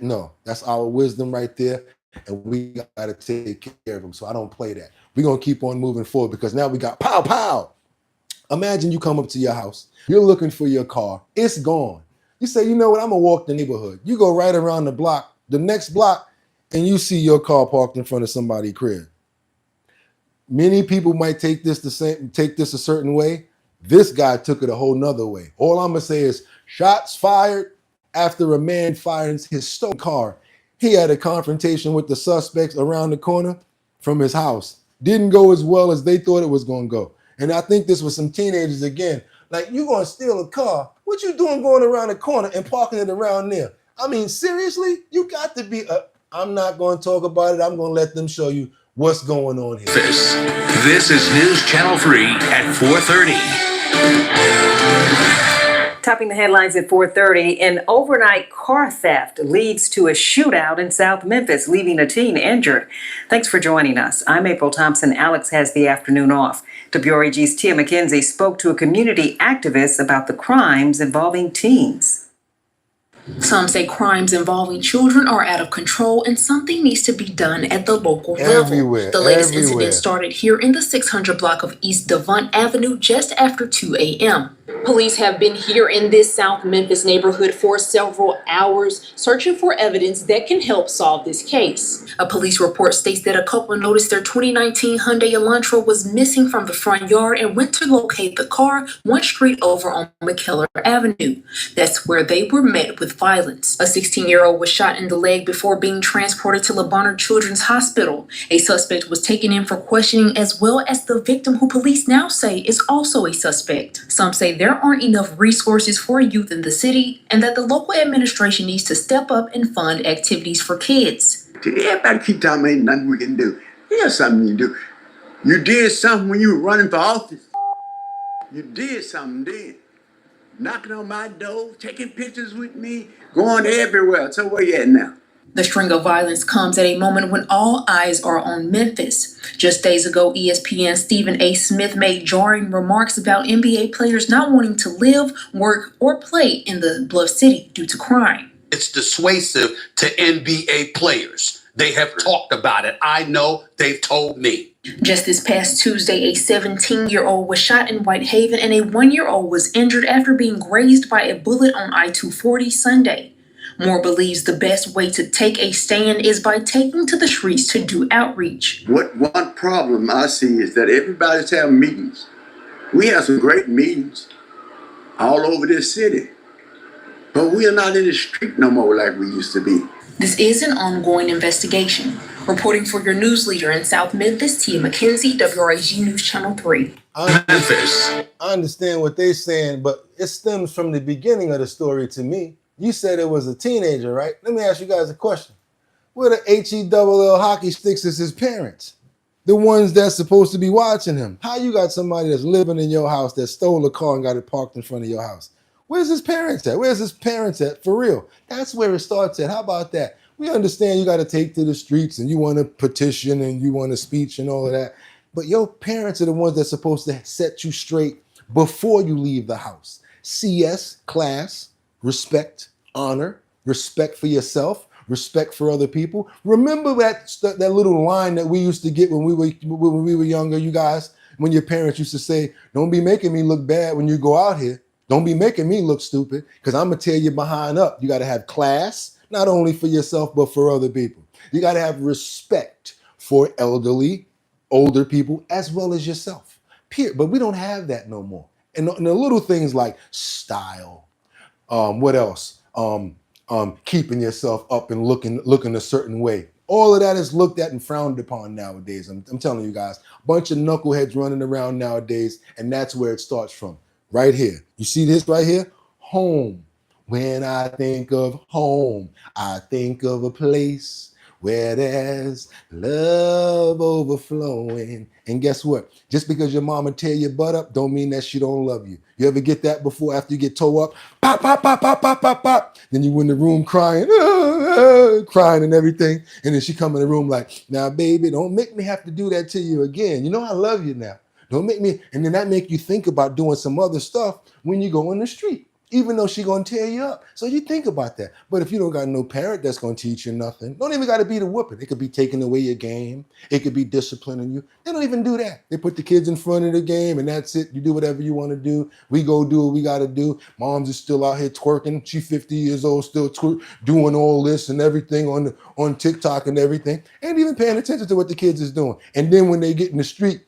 No, that's our wisdom right there, and we got to take care of them, so I don't play that. We're going to keep on moving forward because now we got pow, pow. Imagine you come up to your house. You're looking for your car. It's gone. You say, you know what, I'm going to walk the neighborhood. You go right around the block, the next block, and you see your car parked in front of somebody's crib. Many people might take this a certain way. This guy took it a whole nother way. All I'm gonna say is shots fired after a man fires his stolen car. He had a confrontation with the suspects around the corner from his house. Didn't go as well as they thought it was gonna go. And I think this was some teenagers again. Like, you gonna steal a car? What you doing going around the corner and parking it around there? I mean, seriously? You got to be I'm not going to talk about it. I'm going to let them show you what's going on here. This is News Channel 3 at 4:30. Topping the headlines at 4:30, an overnight car theft leads to a shootout in South Memphis, leaving a teen injured. Thanks for joining us. I'm April Thompson. Alex has the afternoon off. WRAG's Tia McKenzie spoke to a community activist about the crimes involving teens. Some say crimes involving children are out of control and something needs to be done at the local Everywhere, level. The latest everywhere. incident started here in the 600 block of East Devant Avenue just after 2 a.m. Police have been here in this South Memphis neighborhood for several hours, searching for evidence that can help solve this case. A police report states that a couple noticed their 2019 Hyundai Elantra was missing from the front yard and went to locate the car one street over on McKellar Avenue. That's where they were met with violence. A 16-year-old was shot in the leg before being transported to LeBonner Children's Hospital. A suspect was taken in for questioning, as well as the victim, who police now say is also a suspect. Some say there aren't enough resources for youth in the city and that the local administration needs to step up and fund activities for kids. Everybody keep telling me ain't nothing we can do. Here's something you do. You did something when you were running for office. You did something then. Knocking on my door, taking pictures with me, going everywhere. So where you at now? The string of violence comes at a moment when all eyes are on Memphis. Just days ago, ESPN's Stephen A. Smith made jarring remarks about NBA players not wanting to live, work, or play in the Bluff City due to crime. It's dissuasive to NBA players. They have talked about it. I know, they've told me. Just this past Tuesday, a 17-year-old was shot in Whitehaven and a 1-year-old was injured after being grazed by a bullet on I-240 Sunday. Moore believes the best way to take a stand is by taking to the streets to do outreach. One problem I see is that everybody's having meetings. We have some great meetings all over this city, but we are not in the street no more like we used to be. This is an ongoing investigation. Reporting for your news leader in South Memphis, Tia McKenzie, WRAG News Channel 3. Memphis. I understand what they're saying, but it stems from the beginning of the story to me. You said it was a teenager, right? Let me ask you guys a question. Where the HELL hockey sticks is his parents? The ones that's supposed to be watching him. How you got somebody that's living in your house that stole a car and got it parked in front of your house? Where's his parents at? Where's his parents at? For real. That's where it starts at. How about that? We understand you got to take to the streets and you want to petition and you want a speech and all of that. But your parents are the ones that's supposed to set you straight before you leave the house. CS, class, respect, honor, respect for yourself, respect for other people. Remember that little line that we used to get when we were younger, you guys, when your parents used to say, don't be making me look bad when you go out here. Don't be making me look stupid, because I'm going to tear you behind up. You got to have class, not only for yourself, but for other people. You got to have respect for elderly, older people, as well as yourself. But we don't have that no more. And the little things like style, what else? Keeping yourself up and looking a certain way. All of that is looked at and frowned upon nowadays. I'm telling you guys, a bunch of knuckleheads running around nowadays, and that's where it starts from. Right here. You see this right here? Home. When I think of home, I think of a place where there's love overflowing. And guess what? Just because your mama tear your butt up don't mean that she don't love you. You ever get that before, after you get tore up? Pop, pop, pop, pop, pop, pop, pop. Then you in the room crying, crying and everything. And then she come in the room like, now, baby, don't make me have to do that to you again. You know I love you now. Don't make me, and then that make you think about doing some other stuff when you go in the street, even though she gonna tear you up. So you think about that. But if you don't got no parent that's gonna teach you nothing, don't even gotta be the whooping. It could be taking away your game. It could be disciplining you. They don't even do that. They put the kids in front of the game and that's it. You do whatever you wanna do. We go do what we gotta do. Moms is still out here twerking. She 50 years old, still doing all this and everything on TikTok and everything. Ain't even paying attention to what the kids is doing. And then when they get in the street,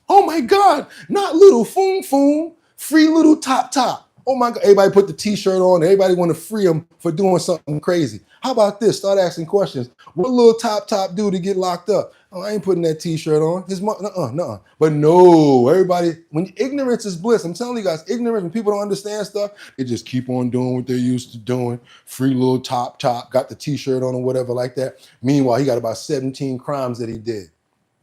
oh my God, not little foom, free little top. Oh my God, everybody put the t-shirt on. Everybody want to free him for doing something crazy. How about this? Start asking questions. What little top do to get locked up? Oh, I ain't putting that t-shirt on. His mom, nuh-uh. But no, everybody, when ignorance is bliss, I'm telling you guys, ignorance, when people don't understand stuff, they just keep on doing what they're used to doing. Free little top, got the t-shirt on or whatever like that. Meanwhile, he got about 17 crimes that he did.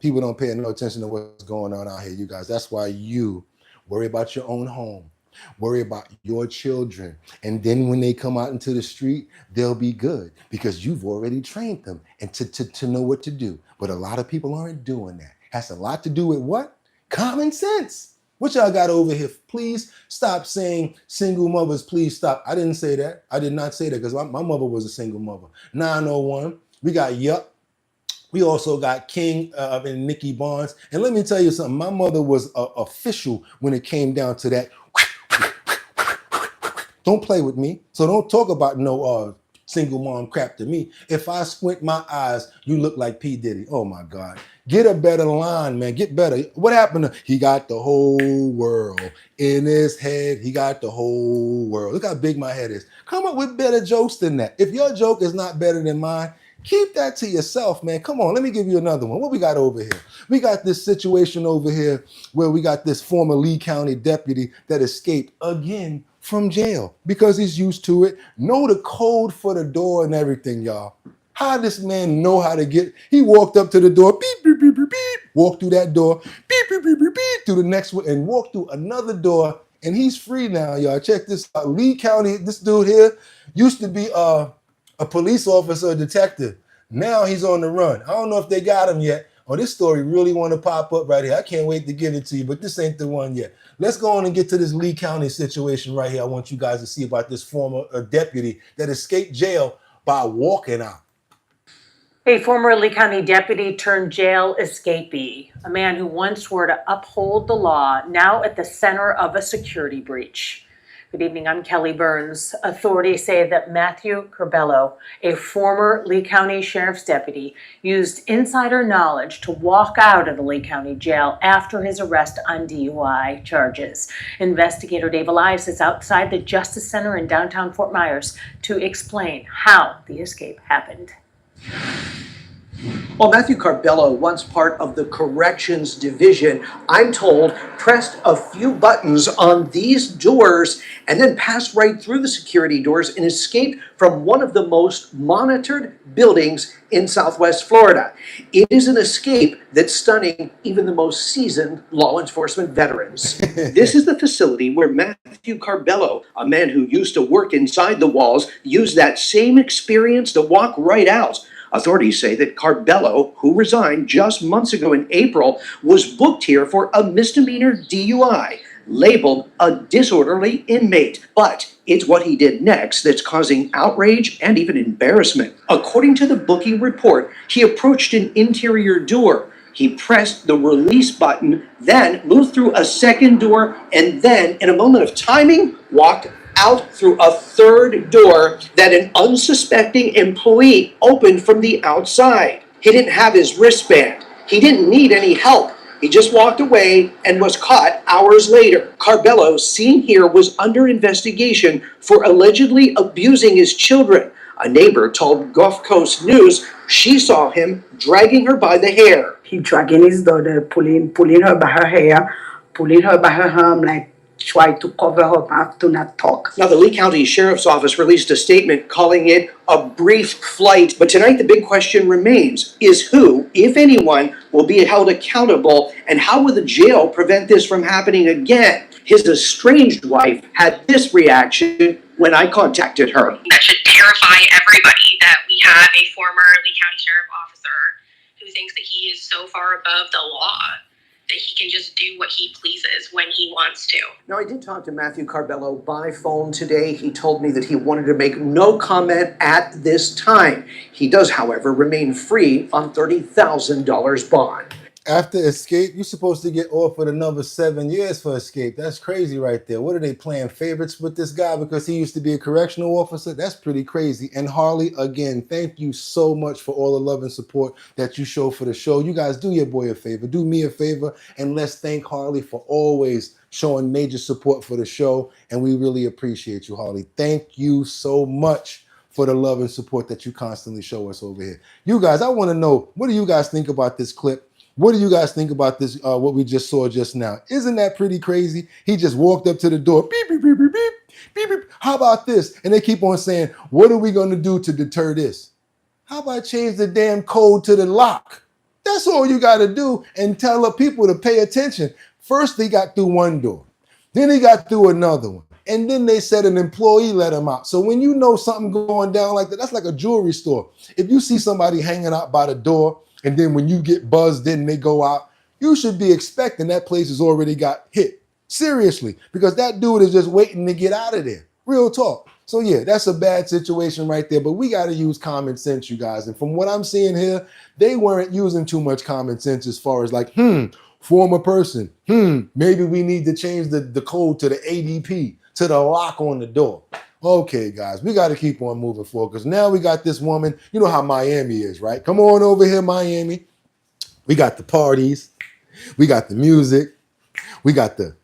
People don't pay no attention to what's going on out here, you guys. That's why you worry about your own home. Worry about your children. And then when they come out into the street, they'll be good because you've already trained them and to know what to do. But a lot of people aren't doing that. Has a lot to do with what? Common sense. What y'all got over here? Please stop saying single mothers, please stop. I didn't say that. I did not say that because my mother was a single mother. 901. We got Yup. We also got King and Nikki Barnes. And let me tell you something. My mother was official when it came down to that. Don't play with me. So don't talk about no single mom crap to me. If I squint my eyes, you look like P. Diddy. Oh my God. Get a better line, man. Get better. What happened? He got the whole world in his head. He got the whole world. Look how big my head is. Come up with better jokes than that. If your joke is not better than mine, keep that to yourself, man. Come on, let me give you another one. What we got over here? We got this situation over here where we got this former Lee County deputy that escaped again from jail because he's used to it. Know the code for the door and everything, y'all. How this man know how to get? He walked up to the door, beep, beep, beep, beep, beep, walked through that door, beep, beep, beep, beep, beep, through the next one, and walked through another door, and he's free now, y'all. Check this out. Lee County, this dude here used to be a police officer, a detective. Now he's on the run. I don't know if they got him yet. Oh, this story really want to pop up right here. I can't wait to give it to you, but this ain't the one yet. Let's go on and get to this Lee County situation right here. I want you guys to see about this former deputy that escaped jail by walking out. A former Lee County deputy turned jail escapee, a man who once swore to uphold the law, now at the center of a security breach. Good evening, I'm Kelly Burns. Authorities say that Matthew Corbello, a former Lee County Sheriff's deputy, used insider knowledge to walk out of the Lee County jail after his arrest on DUI charges. Investigator Dave Elias is outside the Justice Center in downtown Fort Myers to explain how the escape happened. Well, Matthew Corbello, once part of the Corrections Division, I'm told, pressed a few buttons on these doors and then passed right through the security doors and escaped from one of the most monitored buildings in Southwest Florida. It is an escape that's stunning even the most seasoned law enforcement veterans. This is the facility where Matthew Corbello, a man who used to work inside the walls, used that same experience to walk right out. Authorities say that Corbello, who resigned just months ago in April, was booked here for a misdemeanor DUI, labeled a disorderly inmate. But it's what he did next that's causing outrage and even embarrassment. According to the booking report, he approached an interior door. He pressed the release button, then moved through a second door, and then, in a moment of timing, walked out through a third door that an unsuspecting employee opened from the outside. He didn't have his wristband. He didn't need any help. He just walked away and was caught hours later. Corbello, seen here, was under investigation for allegedly abusing his children. A neighbor told Gulf Coast News she saw him dragging her by the hair. He dragging his daughter, pulling her by her hair, pulling her by her arm, like try to cover her mouth to not talk. Now, the Lee County Sheriff's Office released a statement calling it a brief flight. But tonight, the big question remains, is who, if anyone, will be held accountable, and how will the jail prevent this from happening again? His estranged wife had this reaction when I contacted her. That should terrify everybody that we have a former Lee County Sheriff officer who thinks that he is so far above the law that he can just do what he pleases when he wants to. Now, I did talk to Matthew Corbello by phone today. He told me that he wanted to make no comment at this time. He does, however, remain free on $30,000 bond. After escape, you're supposed to get offered another 7 years for escape. That's crazy right there. What are they playing favorites with this guy because he used to be a correctional officer? That's pretty crazy. And Harley, again, thank you so much for all the love and support that you show for the show. You guys do your boy a favor, do me a favor, and let's thank Harley for always showing major support for the show. And we really appreciate you, Harley. Thank you so much for the love and support that you constantly show us over here. You guys, I want to know, what do you guys think about this clip? What do you guys think about this, what we just saw just now? Isn't that pretty crazy? He just walked up to the door, beep, beep, beep, beep, beep, beep, beep. How about this? And they keep on saying, what are we going to do to deter this? How about change the damn code to the lock? That's all you got to do, and tell the people to pay attention. First, he got through one door. Then he got through another one. And then they said an employee let him out. So when you know something going down like that, that's like a jewelry store. If you see somebody hanging out by the door, and then when you get buzzed in, they go out, you should be expecting that place has already got hit. Seriously, because that dude is just waiting to get out of there. Real talk. So yeah, that's a bad situation right there, but we got to use common sense, you guys. And from what I'm seeing here, they weren't using too much common sense as far as like, former person, maybe we need to change the code to the ADP, to the lock on the door. Okay, guys, we got to keep on moving forward because now we got this woman. You know how Miami is, right? Come on over here, Miami. We got the parties. We got the music. We got the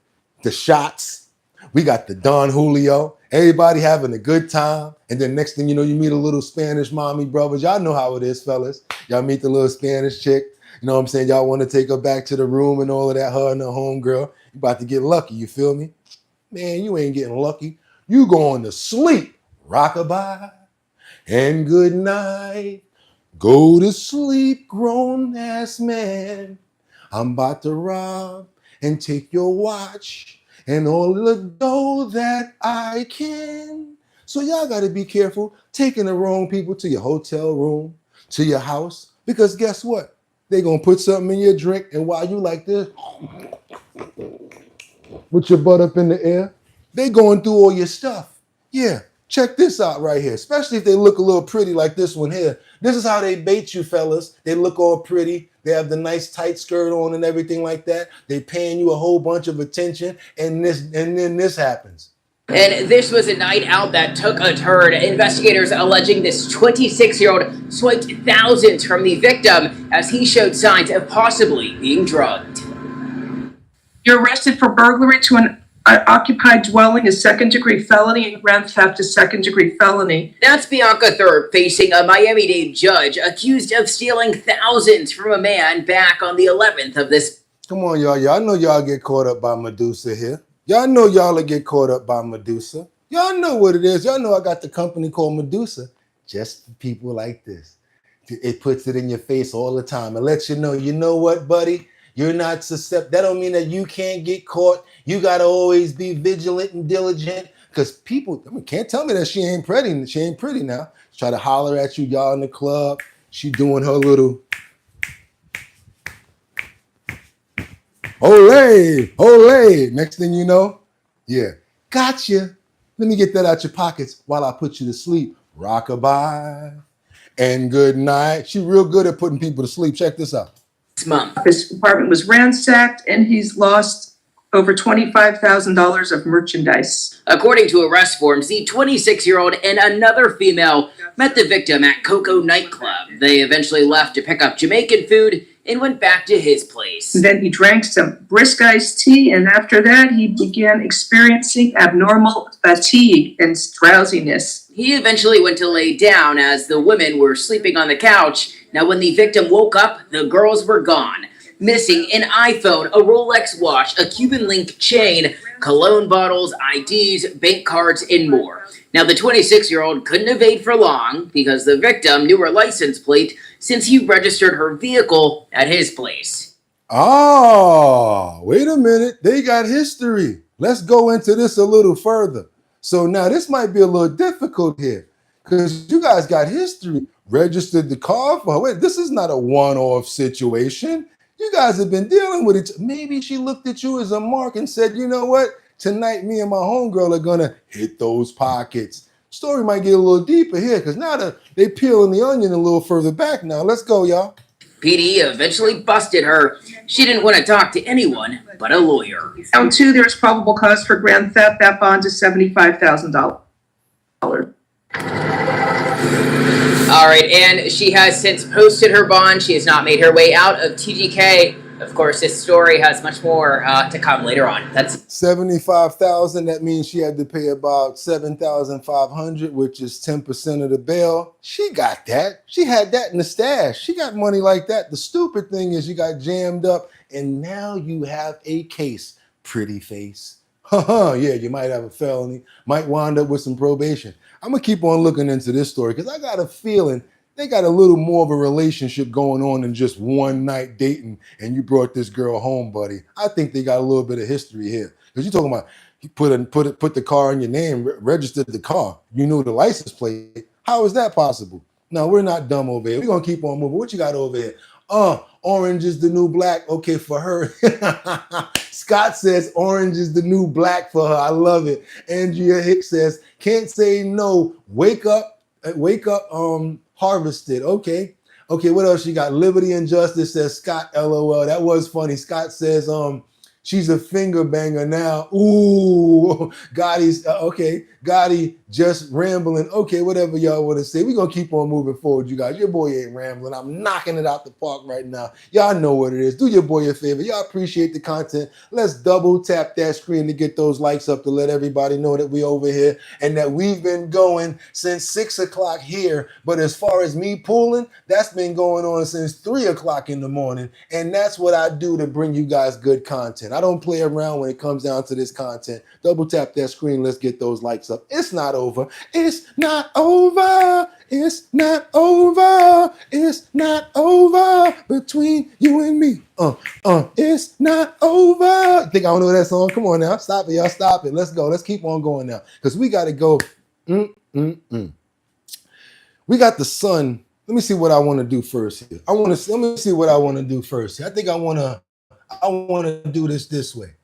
shots. We got the Don Julio. Everybody having a good time. And then next thing you know, you meet a little Spanish mommy brothers. Y'all know how it is, fellas. Y'all meet the little Spanish chick. You know what I'm saying? Y'all want to take her back to the room and all of that, her and her homegirl. You about to get lucky, you feel me? Man, you ain't getting lucky. You going to sleep. Rockabye and good night. Go to sleep, grown-ass man. I'm about to rob and take your watch and all the dough that I can. So y'all got to be careful taking the wrong people to your hotel room, to your house, because guess what? They're going to put something in your drink, and while you like this, with your butt up in the air, they going through all your stuff. Yeah, check this out right here, especially if they look a little pretty like this one here. This is how they bait you, fellas. They look all pretty. They have the nice tight skirt on and everything like that. They paying you a whole bunch of attention, and then this happens. And this was a night out that took a turn. Investigators alleging this 26-year-old swiped thousands from the victim as he showed signs of possibly being drugged. You're arrested for burglary to an occupied dwelling, a second-degree felony, and grand theft, a second-degree felony. That's Bianca Thurp facing a Miami-Dade judge accused of stealing thousands from a man back on the 11th of this. Come on, y'all. Y'all know y'all get caught up by Medusa here. Y'all know y'all get caught up by Medusa. Y'all know what it is. Y'all know I got the company called Medusa just for people like this. It puts it in your face all the time and lets you know what, buddy? You're not susceptible. That don't mean that you can't get caught. You got to always be vigilant and diligent because people can't tell me that she ain't pretty. She ain't pretty now. Try to holler at you, y'all in the club. She doing her little ole, ole. Next thing you know, yeah, gotcha. Let me get that out your pockets while I put you to sleep. Rockabye and good night. She real good at putting people to sleep. Check this out. Month. His apartment was ransacked, and he's lost over $25,000 of merchandise. According to arrest forms, the 26-year-old and another female met the victim at Coco nightclub. They eventually left to pick up Jamaican food and went back to his place. And then he drank some brisk iced tea, and after that, he began experiencing abnormal fatigue and drowsiness. He eventually went to lay down as the women were sleeping on the couch. Now, when the victim woke up, the girls were gone. Missing an iPhone, a Rolex watch, a Cuban link chain, cologne bottles, IDs, bank cards, and more. Now, the 26-year-old couldn't evade for long because the victim knew her license plate since he registered her vehicle at his place. Oh, wait a minute. They got history. Let's go into this a little further. So now this might be a little difficult here because you guys got history. Registered the car for her. Wait, this is not a one-off situation. You guys have been dealing with it. Maybe she looked at you as a mark and said, you know what? Tonight, me and my homegirl are going to hit those pockets. Story might get a little deeper here because now they peeling the onion a little further back now. Let's go, y'all. PD eventually busted her. She didn't want to talk to anyone but a lawyer. Count 2, there's probable cause for grand theft. That bond is $75,000. All right, and she has since posted her bond. She has not made her way out of TGK. Of course, this story has much more to come later on. That's $75,000. That means she had to pay about $7,500, which is 10% of the bail. She got that. She had that in the stash. She got money like that. The stupid thing is you got jammed up, and now you have a case. Pretty face. Yeah, you might have a felony. Might wind up with some probation. I'm gonna keep on looking into this story because I got a feeling they got a little more of a relationship going on than just one night dating and you brought this girl home, buddy. I think they got a little bit of history here. Because you're talking about you put the car in your name, registered the car. You knew the license plate. How is that possible? No, we're not dumb over here. We're gonna keep on moving. What you got over here? Orange is the new black. Okay, for her. Scott says orange is the new black for her. I love it. Andrea Hicks says, can't say no. Wake up, harvested. Okay, what else you got? Liberty and Justice says Scott, LOL. That was funny. Scott says, she's a finger banger now. Ooh, Gotti's, okay. Gotti just rambling. Okay, whatever y'all want to say. We're going to keep on moving forward, you guys. Your boy ain't rambling. I'm knocking it out the park right now. Y'all know what it is. Do your boy a favor. Y'all appreciate the content. Let's double tap that screen to get those likes up to let everybody know that we over here and that we've been going since 6 o'clock here. But as far as me pulling, that's been going on since 3 o'clock in the morning. And that's what I do to bring you guys good content. I don't play around when it comes down to this content. Double tap that screen. Let's get those likes up. It's not over. It's not over. It's not over. It's not over between you and me. It's not over. Think I don't know that song? Come on now. Stop it, y'all. Stop it. Let's go. Let's keep on going now. Because we got to go. We got the sun. Let me see what I want to do first here. Let me see what I want to do first here. I think I want to do this way.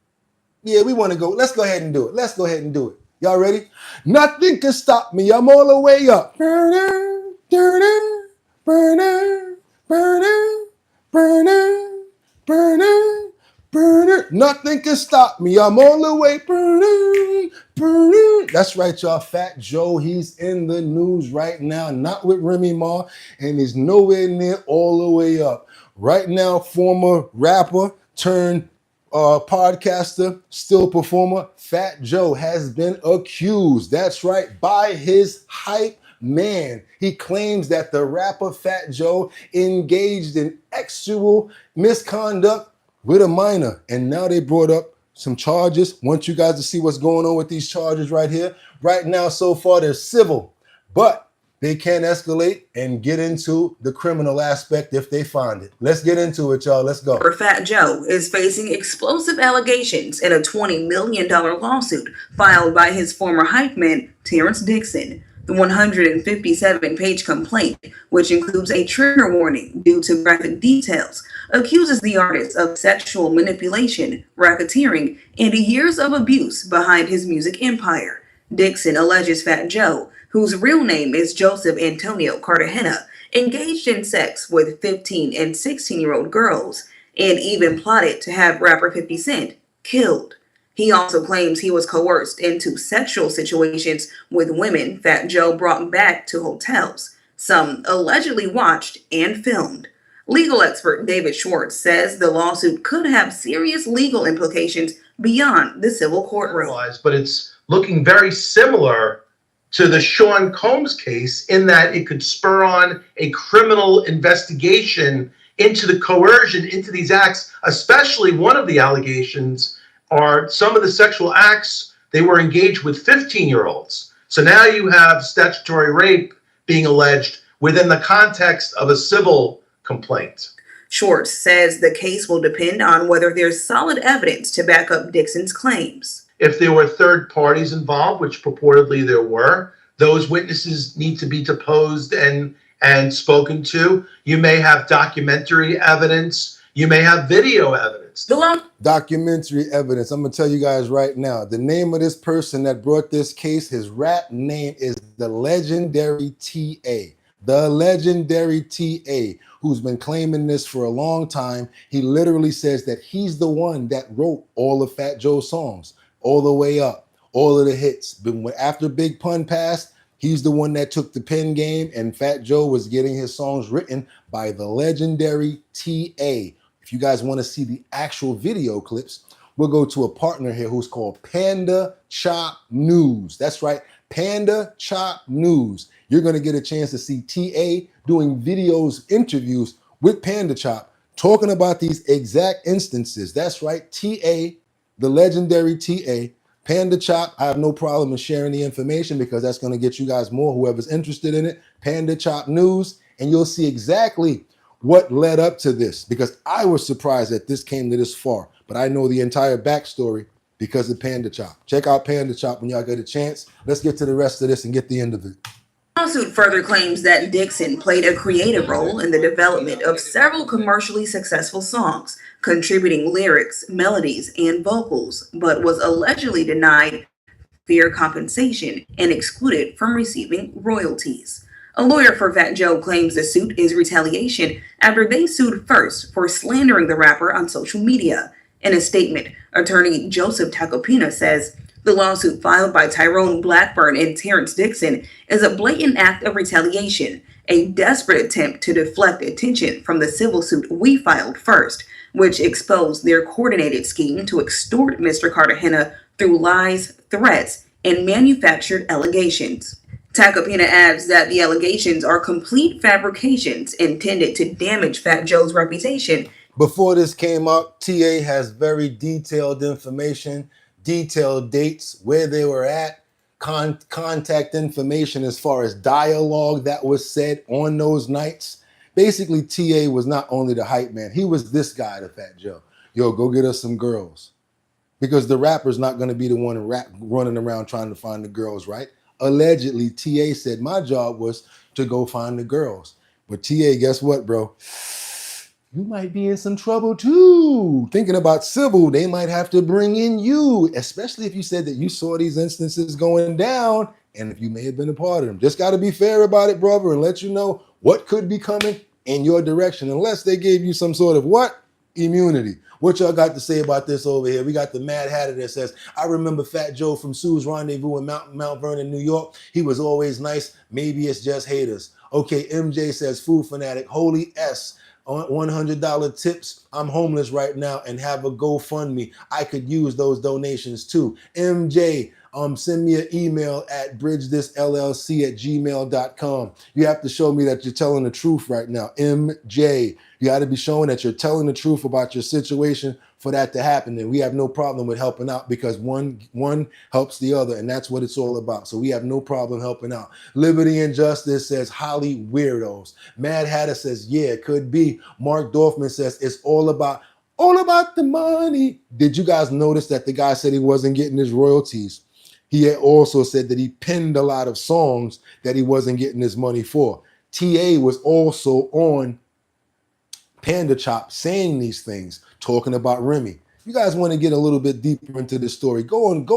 Yeah, we want to go. Let's go ahead and do it. Let's go ahead and do it. Y'all ready? Nothing can stop me. I'm all the way up. Burner, burner, burner, burner, burner, burner, burner. Nothing can stop me. I'm all the way. Burner, burner. That's right, y'all. Fat Joe, he's in the news right now. Not with Remy Ma, and he's nowhere near all the way up. Right now, former rapper turned podcaster, still performer, Fat Joe has been accused, that's right, by his hype man. He claims that the rapper Fat Joe engaged in sexual misconduct with a minor. And now they brought up some charges. Want you guys to see what's going on with these charges right here. Right now, so far, they're civil, but they can escalate and get into the criminal aspect if they find it. Let's get into it, y'all. Let's go. Fat Joe is facing explosive allegations in a $20 million lawsuit filed by his former hype man, Terrence Dixon. The 157-page complaint, which includes a trigger warning due to graphic details, accuses the artist of sexual manipulation, racketeering, and years of abuse behind his music empire. Dixon alleges Fat Joe, whose real name is Joseph Antonio Cartagena, engaged in sex with 15 and 16-year-old girls, and even plotted to have rapper 50 Cent killed. He also claims he was coerced into sexual situations with women Fat Joe brought back to hotels, some allegedly watched and filmed. Legal expert David Schwartz says the lawsuit could have serious legal implications beyond the civil courtroom. But it's looking very similar to the Sean Combs case in that it could spur on a criminal investigation into the coercion into these acts, especially one of the allegations are some of the sexual acts they were engaged with 15-year-olds. So now you have statutory rape being alleged within the context of a civil complaint. Schwartz says the case will depend on whether there's solid evidence to back up Dixon's claims. If there were third parties involved, which purportedly there were, those witnesses need to be deposed and spoken to. You may have documentary evidence. You may have video evidence. Documentary evidence. I'm going to tell you guys right now. The name of this person that brought this case, his rap name is the legendary T.A. The legendary TA, who's been claiming this for a long time. He literally says that he's the one that wrote all of Fat Joe's songs, all the way up, all of the hits. But after Big Pun passed, he's the one that took the pen game, and Fat Joe was getting his songs written by the legendary TA. If you guys want to see the actual video clips, we'll go to a partner here who's called Panda Chop News. That's right, Panda Chop News. You're going to get a chance to see TA doing videos, interviews with Panda Chop, talking about these exact instances. That's right, TA, the legendary TA, Panda Chop. I have no problem in sharing the information because that's going to get you guys more, whoever's interested in it. Panda Chop News, and you'll see exactly what led up to this, because I was surprised that this came to this far, but I know the entire backstory because of Panda Chop. Check out Panda Chop when y'all get a chance. Let's get to the rest of this and get the end of it. The lawsuit further claims that Dixon played a creative role in the development of several commercially successful songs, contributing lyrics, melodies, and vocals, but was allegedly denied fair compensation and excluded from receiving royalties. A lawyer for Fat Joe claims the suit is retaliation after they sued first for slandering the rapper on social media. In a statement, attorney Joseph Tacopina says the lawsuit filed by Tyrone Blackburn and Terrence Dixon is a blatant act of retaliation, a desperate attempt to deflect attention from the civil suit we filed first, which exposed their coordinated scheme to extort Mr. Cartagena through lies, threats, and manufactured allegations. Tacopina adds that the allegations are complete fabrications intended to damage Fat Joe's reputation. Before this came out, TA has very detailed information, detailed dates, where they were at, contact information as far as dialogue that was said on those nights. Basically, TA was not only the hype man, he was this guy to Fat Joe. Yo, go get us some girls. Because the rapper's not going to be the one running around trying to find the girls, right? Allegedly, TA said my job was to go find the girls. But TA, guess what, bro? You might be in some trouble too. Thinking about civil, they might have to bring in you, especially if you said that you saw these instances going down and if you may have been a part of them. Just got to be fair about it, brother, and let you know what could be coming in your direction, unless they gave you some sort of what? Immunity. What y'all got to say about this over here? We got the Mad Hatter that says, I remember Fat Joe from Sue's Rendezvous in Mount Vernon, New York. He was always nice. Maybe it's just haters. Okay, MJ says, Food Fanatic, Holy S, $100 tips. I'm homeless right now and have a GoFundMe. I could use those donations too. MJ, send me an email at bridgethisllc@gmail.com. You have to show me that you're telling the truth right now. MJ, you got to be showing that you're telling the truth about your situation for that to happen. And we have no problem with helping out because one helps the other, and that's what it's all about. So we have no problem helping out. Liberty and Justice says, Holly weirdos. Mad Hatter says, yeah, it could be. Mark Dorfman says, it's all about the money. Did you guys notice that the guy said he wasn't getting his royalties? He had also said that he penned a lot of songs that he wasn't getting his money for. TA was also on Panda Chop saying these things, talking about Remy. You guys want to get a little bit deeper into this story, go and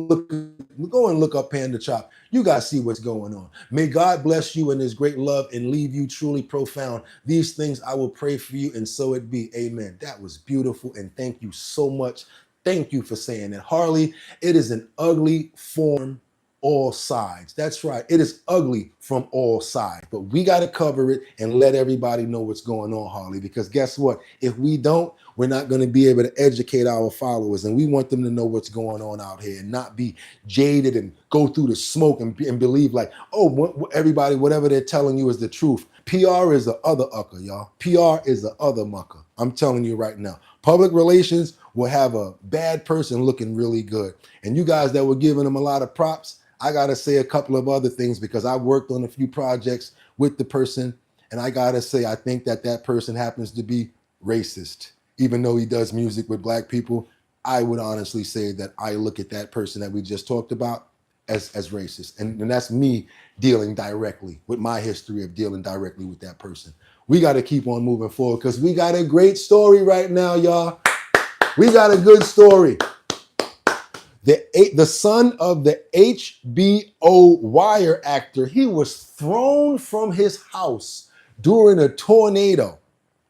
look up Panda Chop. You guys see what's going on. May God bless you in his great love and leave you truly profound. These things I will pray for you, and so it be. Amen. That was beautiful, and thank you so much. Thank you for saying that. Harley, it is an ugly form, all sides. That's right. It is ugly from all sides, but we got to cover it and let everybody know what's going on, Harley, because guess what? If we don't, we're not going to be able to educate our followers, and we want them to know what's going on out here and not be jaded and go through the smoke and believe like, oh, everybody, whatever they're telling you is the truth. PR is the other ucker, y'all. PR is the other mucker. I'm telling you right now. Public relations will have a bad person looking really good. And you guys that were giving them a lot of props, I got to say a couple of other things because I worked on a few projects with the person, and I got to say I think that person happens to be racist. Even though he does music with black people, I would honestly say that I look at that person that we just talked about as racist. And that's me dealing directly with my history of dealing directly with that person. We got to keep on moving forward because we got a great story right now, y'all. We got a good story. The son of the HBO Wire actor, he was thrown from his house during a tornado.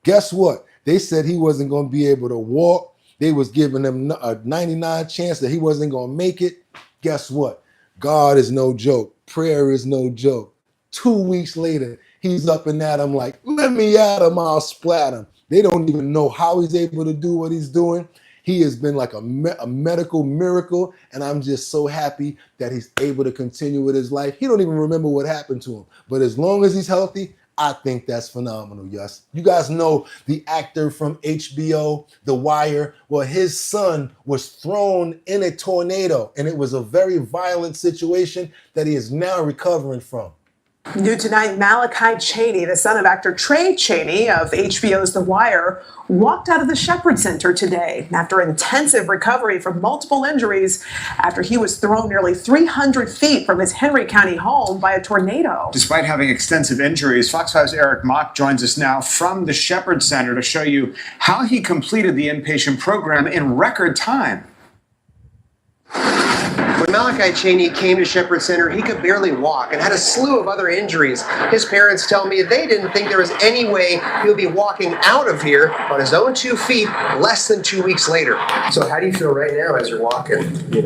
Guess what? They said he wasn't going to be able to walk. They was giving him a 99 chance that he wasn't going to make it. Guess what? God is no joke. Prayer is no joke. 2 weeks later, he's up and at him like, let me at him, I'll splat him. They don't even know how he's able to do what he's doing. He has been like a medical miracle, and I'm just so happy that he's able to continue with his life. He don't even remember what happened to him. But as long as he's healthy, I think that's phenomenal, yes. You guys know the actor from HBO, The Wire. Well, his son was thrown in a tornado, and it was a very violent situation that he is now recovering from. New tonight, Malachi Chaney, the son of actor Trey Chaney of HBO's The Wire, walked out of the Shepherd Center today after intensive recovery from multiple injuries after he was thrown nearly 300 feet from his Henry County home by a tornado. Despite having extensive injuries, Fox 5's Eric Mock joins us now from the Shepherd Center to show you how he completed the inpatient program in record time. When Malachi Chaney came to Shepherd Center, he could barely walk and had a slew of other injuries. His parents tell me they didn't think there was any way he would be walking out of here on his own 2 feet less than 2 weeks later. So how do you feel right now as you're walking?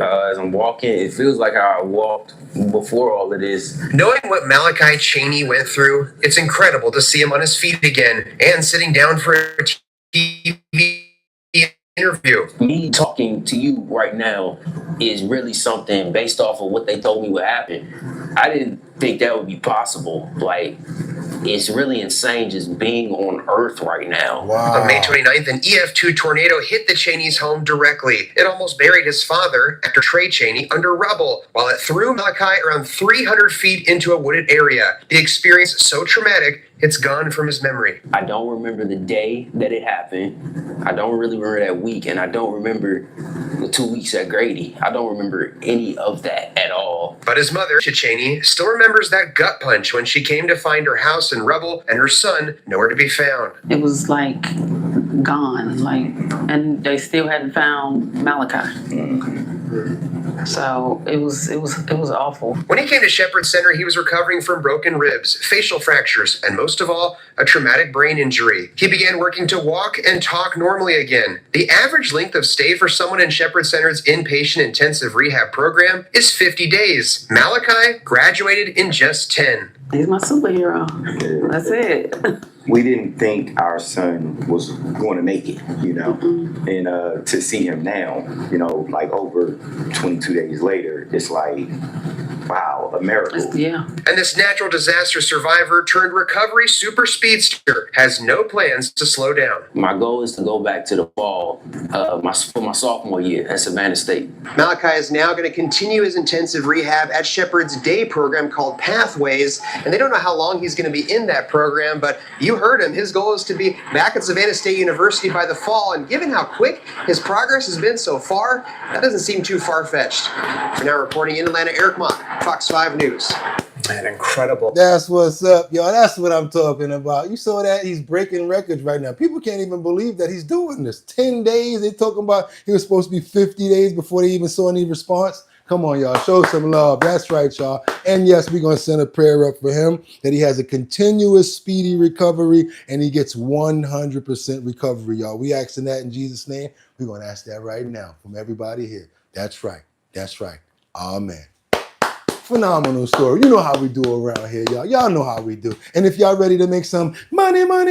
As I'm walking, it feels like how I walked before all of this. Knowing what Malachi Chaney went through, it's incredible to see him on his feet again and sitting down for a TV interview. Me talking to you right now is really something based off of what they told me would happen. I didn't think that would be possible. Like, it's really insane just being on Earth right now. On May 29th, an EF2 tornado hit the Chaney's home directly. It almost buried his father, actor Trey Chaney, under rubble, while it threw Malachi around 300 feet into a wooded area. The experience so traumatic, it's gone from his memory. I don't remember the day that it happened. I don't really remember that week, and I don't remember the 2 weeks at Grady. I don't remember any of that at all. But his mother, Chaney, still remembers that gut punch when she came to find her house in rubble and her son nowhere to be found. It was like gone, and they still hadn't found Malachi. So it was awful. When he came to Shepherd Center, he was recovering from broken ribs, facial fractures, and most of all, a traumatic brain injury. He began working to walk and talk normally again. The average length of stay for someone in Shepherd Center's inpatient intensive rehab program is 50 days. Malachi graduated in just 10. He's my superhero. That's it. We didn't think our son was going to make it, and to see him now, like over 22 days later, it's like, wow, a miracle. Yeah. And this natural disaster survivor turned recovery super speedster has no plans to slow down. My goal is to go back to the fall for my sophomore year at Savannah State. Malachi is now going to continue his intensive rehab at Shepherd's day program called Pathways, and they don't know how long he's going to be in that program, but you heard him. His goal is to be back at Savannah State University by the fall, and given how quick his progress has been so far, that doesn't seem too far-fetched. For now, reporting in Atlanta, Eric Mock, Fox 5 News. Man, incredible. That's what's up, y'all. That's what I'm talking about. You saw that? He's breaking records right now. People can't even believe that he's doing this. 10 days. They talking about he was supposed to be 50 days before they even saw any response. Come on, y'all. Show some love. That's right, y'all. And yes, we're going to send a prayer up for him that he has a continuous speedy recovery and he gets 100% recovery, y'all. We asking that in Jesus' name. We're going to ask that right now from everybody here. That's right. That's right. Amen. Phenomenal story. You know how we do around here, y'all. Y'all know how we do. And if y'all ready to make some money, I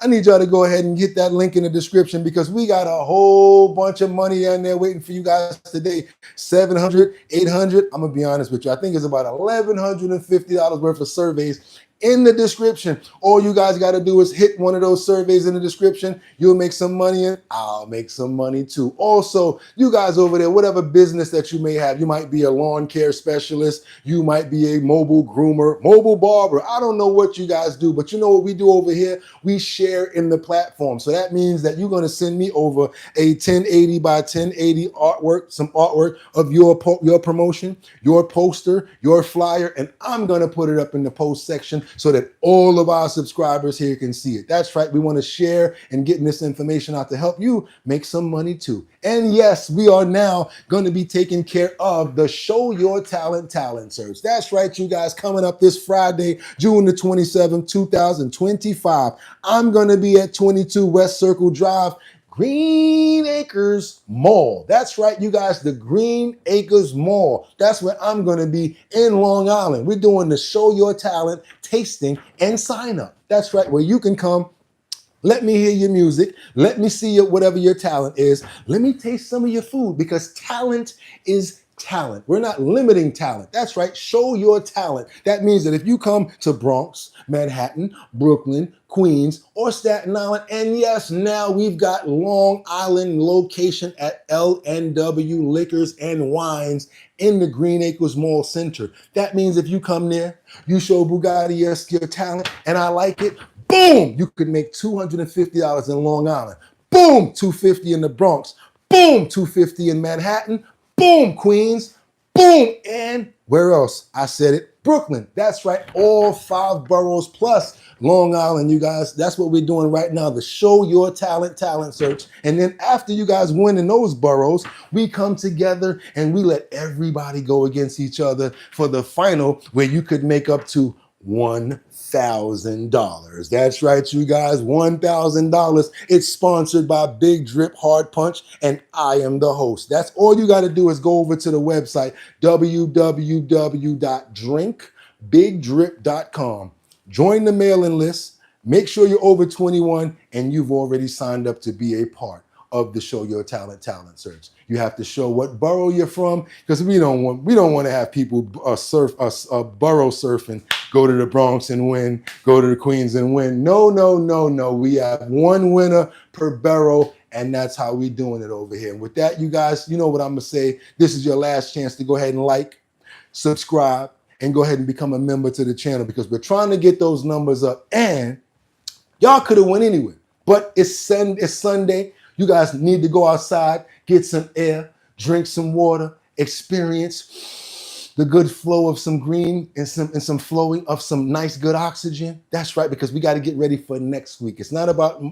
need y'all to go ahead and hit that link in the description because we got a whole bunch of money in there waiting for you guys today. $700, $800. I'm going to be honest with you. I think it's about $1,150 worth of surveys in the description. All you guys got to do is hit one of those surveys in the description. You'll make some money and I'll make some money too. Also, you guys over there, whatever business that you may have, you might be a lawn care specialist. You might be a mobile groomer, mobile barber. I don't know what you guys do, but you know what we do over here? We share in the platform. So that means that you're going to send me over a 1080 by 1080 artwork, some artwork of your promotion, your poster, your flyer, and I'm going to put it up in the post section so that all of our subscribers here can see it. That's right. We want to share and getting this information out to help you make some money too. And yes, we are now going to be taking care of the Show Your Talent Talent Search. That's right, you guys, coming up this Friday, June the 27th, 2025. I'm going to be at 22 West Circle Drive, Green Acres Mall. That's right, you guys, the Green Acres Mall. That's where I'm going to be in Long Island. We're doing the Show Your Talent tasting and sign up. That's right, where you can come. Let me hear your music. Let me see whatever your talent is. Let me taste some of your food, because talent is talent. We're not limiting talent. That's right. Show your talent. That means that if you come to Bronx, Manhattan, Brooklyn, Queens, or Staten Island, and yes, now we've got Long Island location at LNW Liquors and Wines in the Green Acres Mall Center. That means if you come there, you show Bugatti your talent, and I like it, boom, you could make $250 in Long Island. Boom, $250 in the Bronx. Boom, $250 in Manhattan. Boom, Queens. Boom, and where else? I said it, Brooklyn. That's right, all 5 boroughs plus Long Island, you guys. That's what we're doing right now, the Show Your Talent Talent Search. And then after you guys win in those boroughs, we come together and we let everybody go against each other for the final, where you could make up to $1,000. That's right, you guys, $1,000. It's sponsored by Big Drip Hard Punch, and I am the host. That's all you got to do is go over to the website, www.drinkbigdrip.com. Join the mailing list. Make sure you're over 21 and you've already signed up to be a part of the Show Your Talent Talent Search. You have to show what borough you're from, because we don't want to have people borough surfing, go to the Bronx and win, go to the Queens and win. No. We have one winner per borough, and that's how we doing it over here. And with that, you guys, you know what I'm gonna say. This is your last chance to go ahead and like, subscribe, and go ahead and become a member to the channel, because we're trying to get those numbers up. And y'all could have went anywhere, but it's Sunday. You guys need to go outside, get some air, drink some water, experience the good flow of some green and some flowing of some nice, good oxygen. That's right, because we got to get ready for next week. It's not about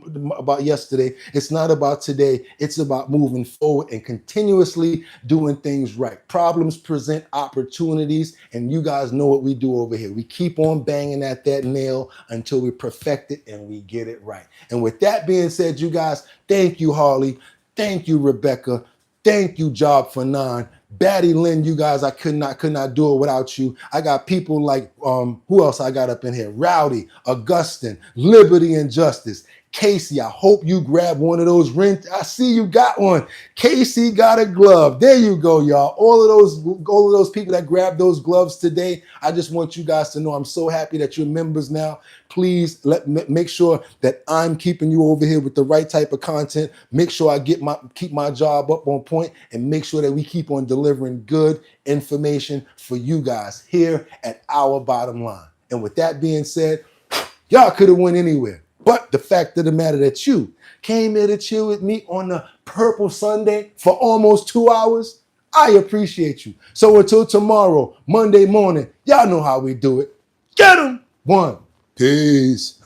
yesterday. It's not about today. It's about moving forward and continuously doing things right. Problems present opportunities, and you guys know what we do over here. We keep on banging at that nail until we perfect it and we get it right. And with that being said, you guys, thank you, Harley. Thank you, Rebecca. Thank you, Job for 9. Batty Lynn, you guys, I could not do it without you. I got people like, who else I got up in here? Rowdy, Augustin, Liberty and Justice. Casey, I hope you grab one of those rent. I see you got one. Casey got a glove. There you go, y'all. All of those people that grabbed those gloves today, I just want you guys to know I'm so happy that you're members now. Please make sure that I'm keeping you over here with the right type of content. Make sure I keep my job up on point, and make sure that we keep on delivering good information for you guys here at Our Bottom Line. And with that being said, y'all could have went anywhere. But the fact of the matter that you came here to chill with me on the Purple Sunday for almost 2 hours, I appreciate you. So until tomorrow, Monday morning, y'all know how we do it. Get 'em. 1. Peace.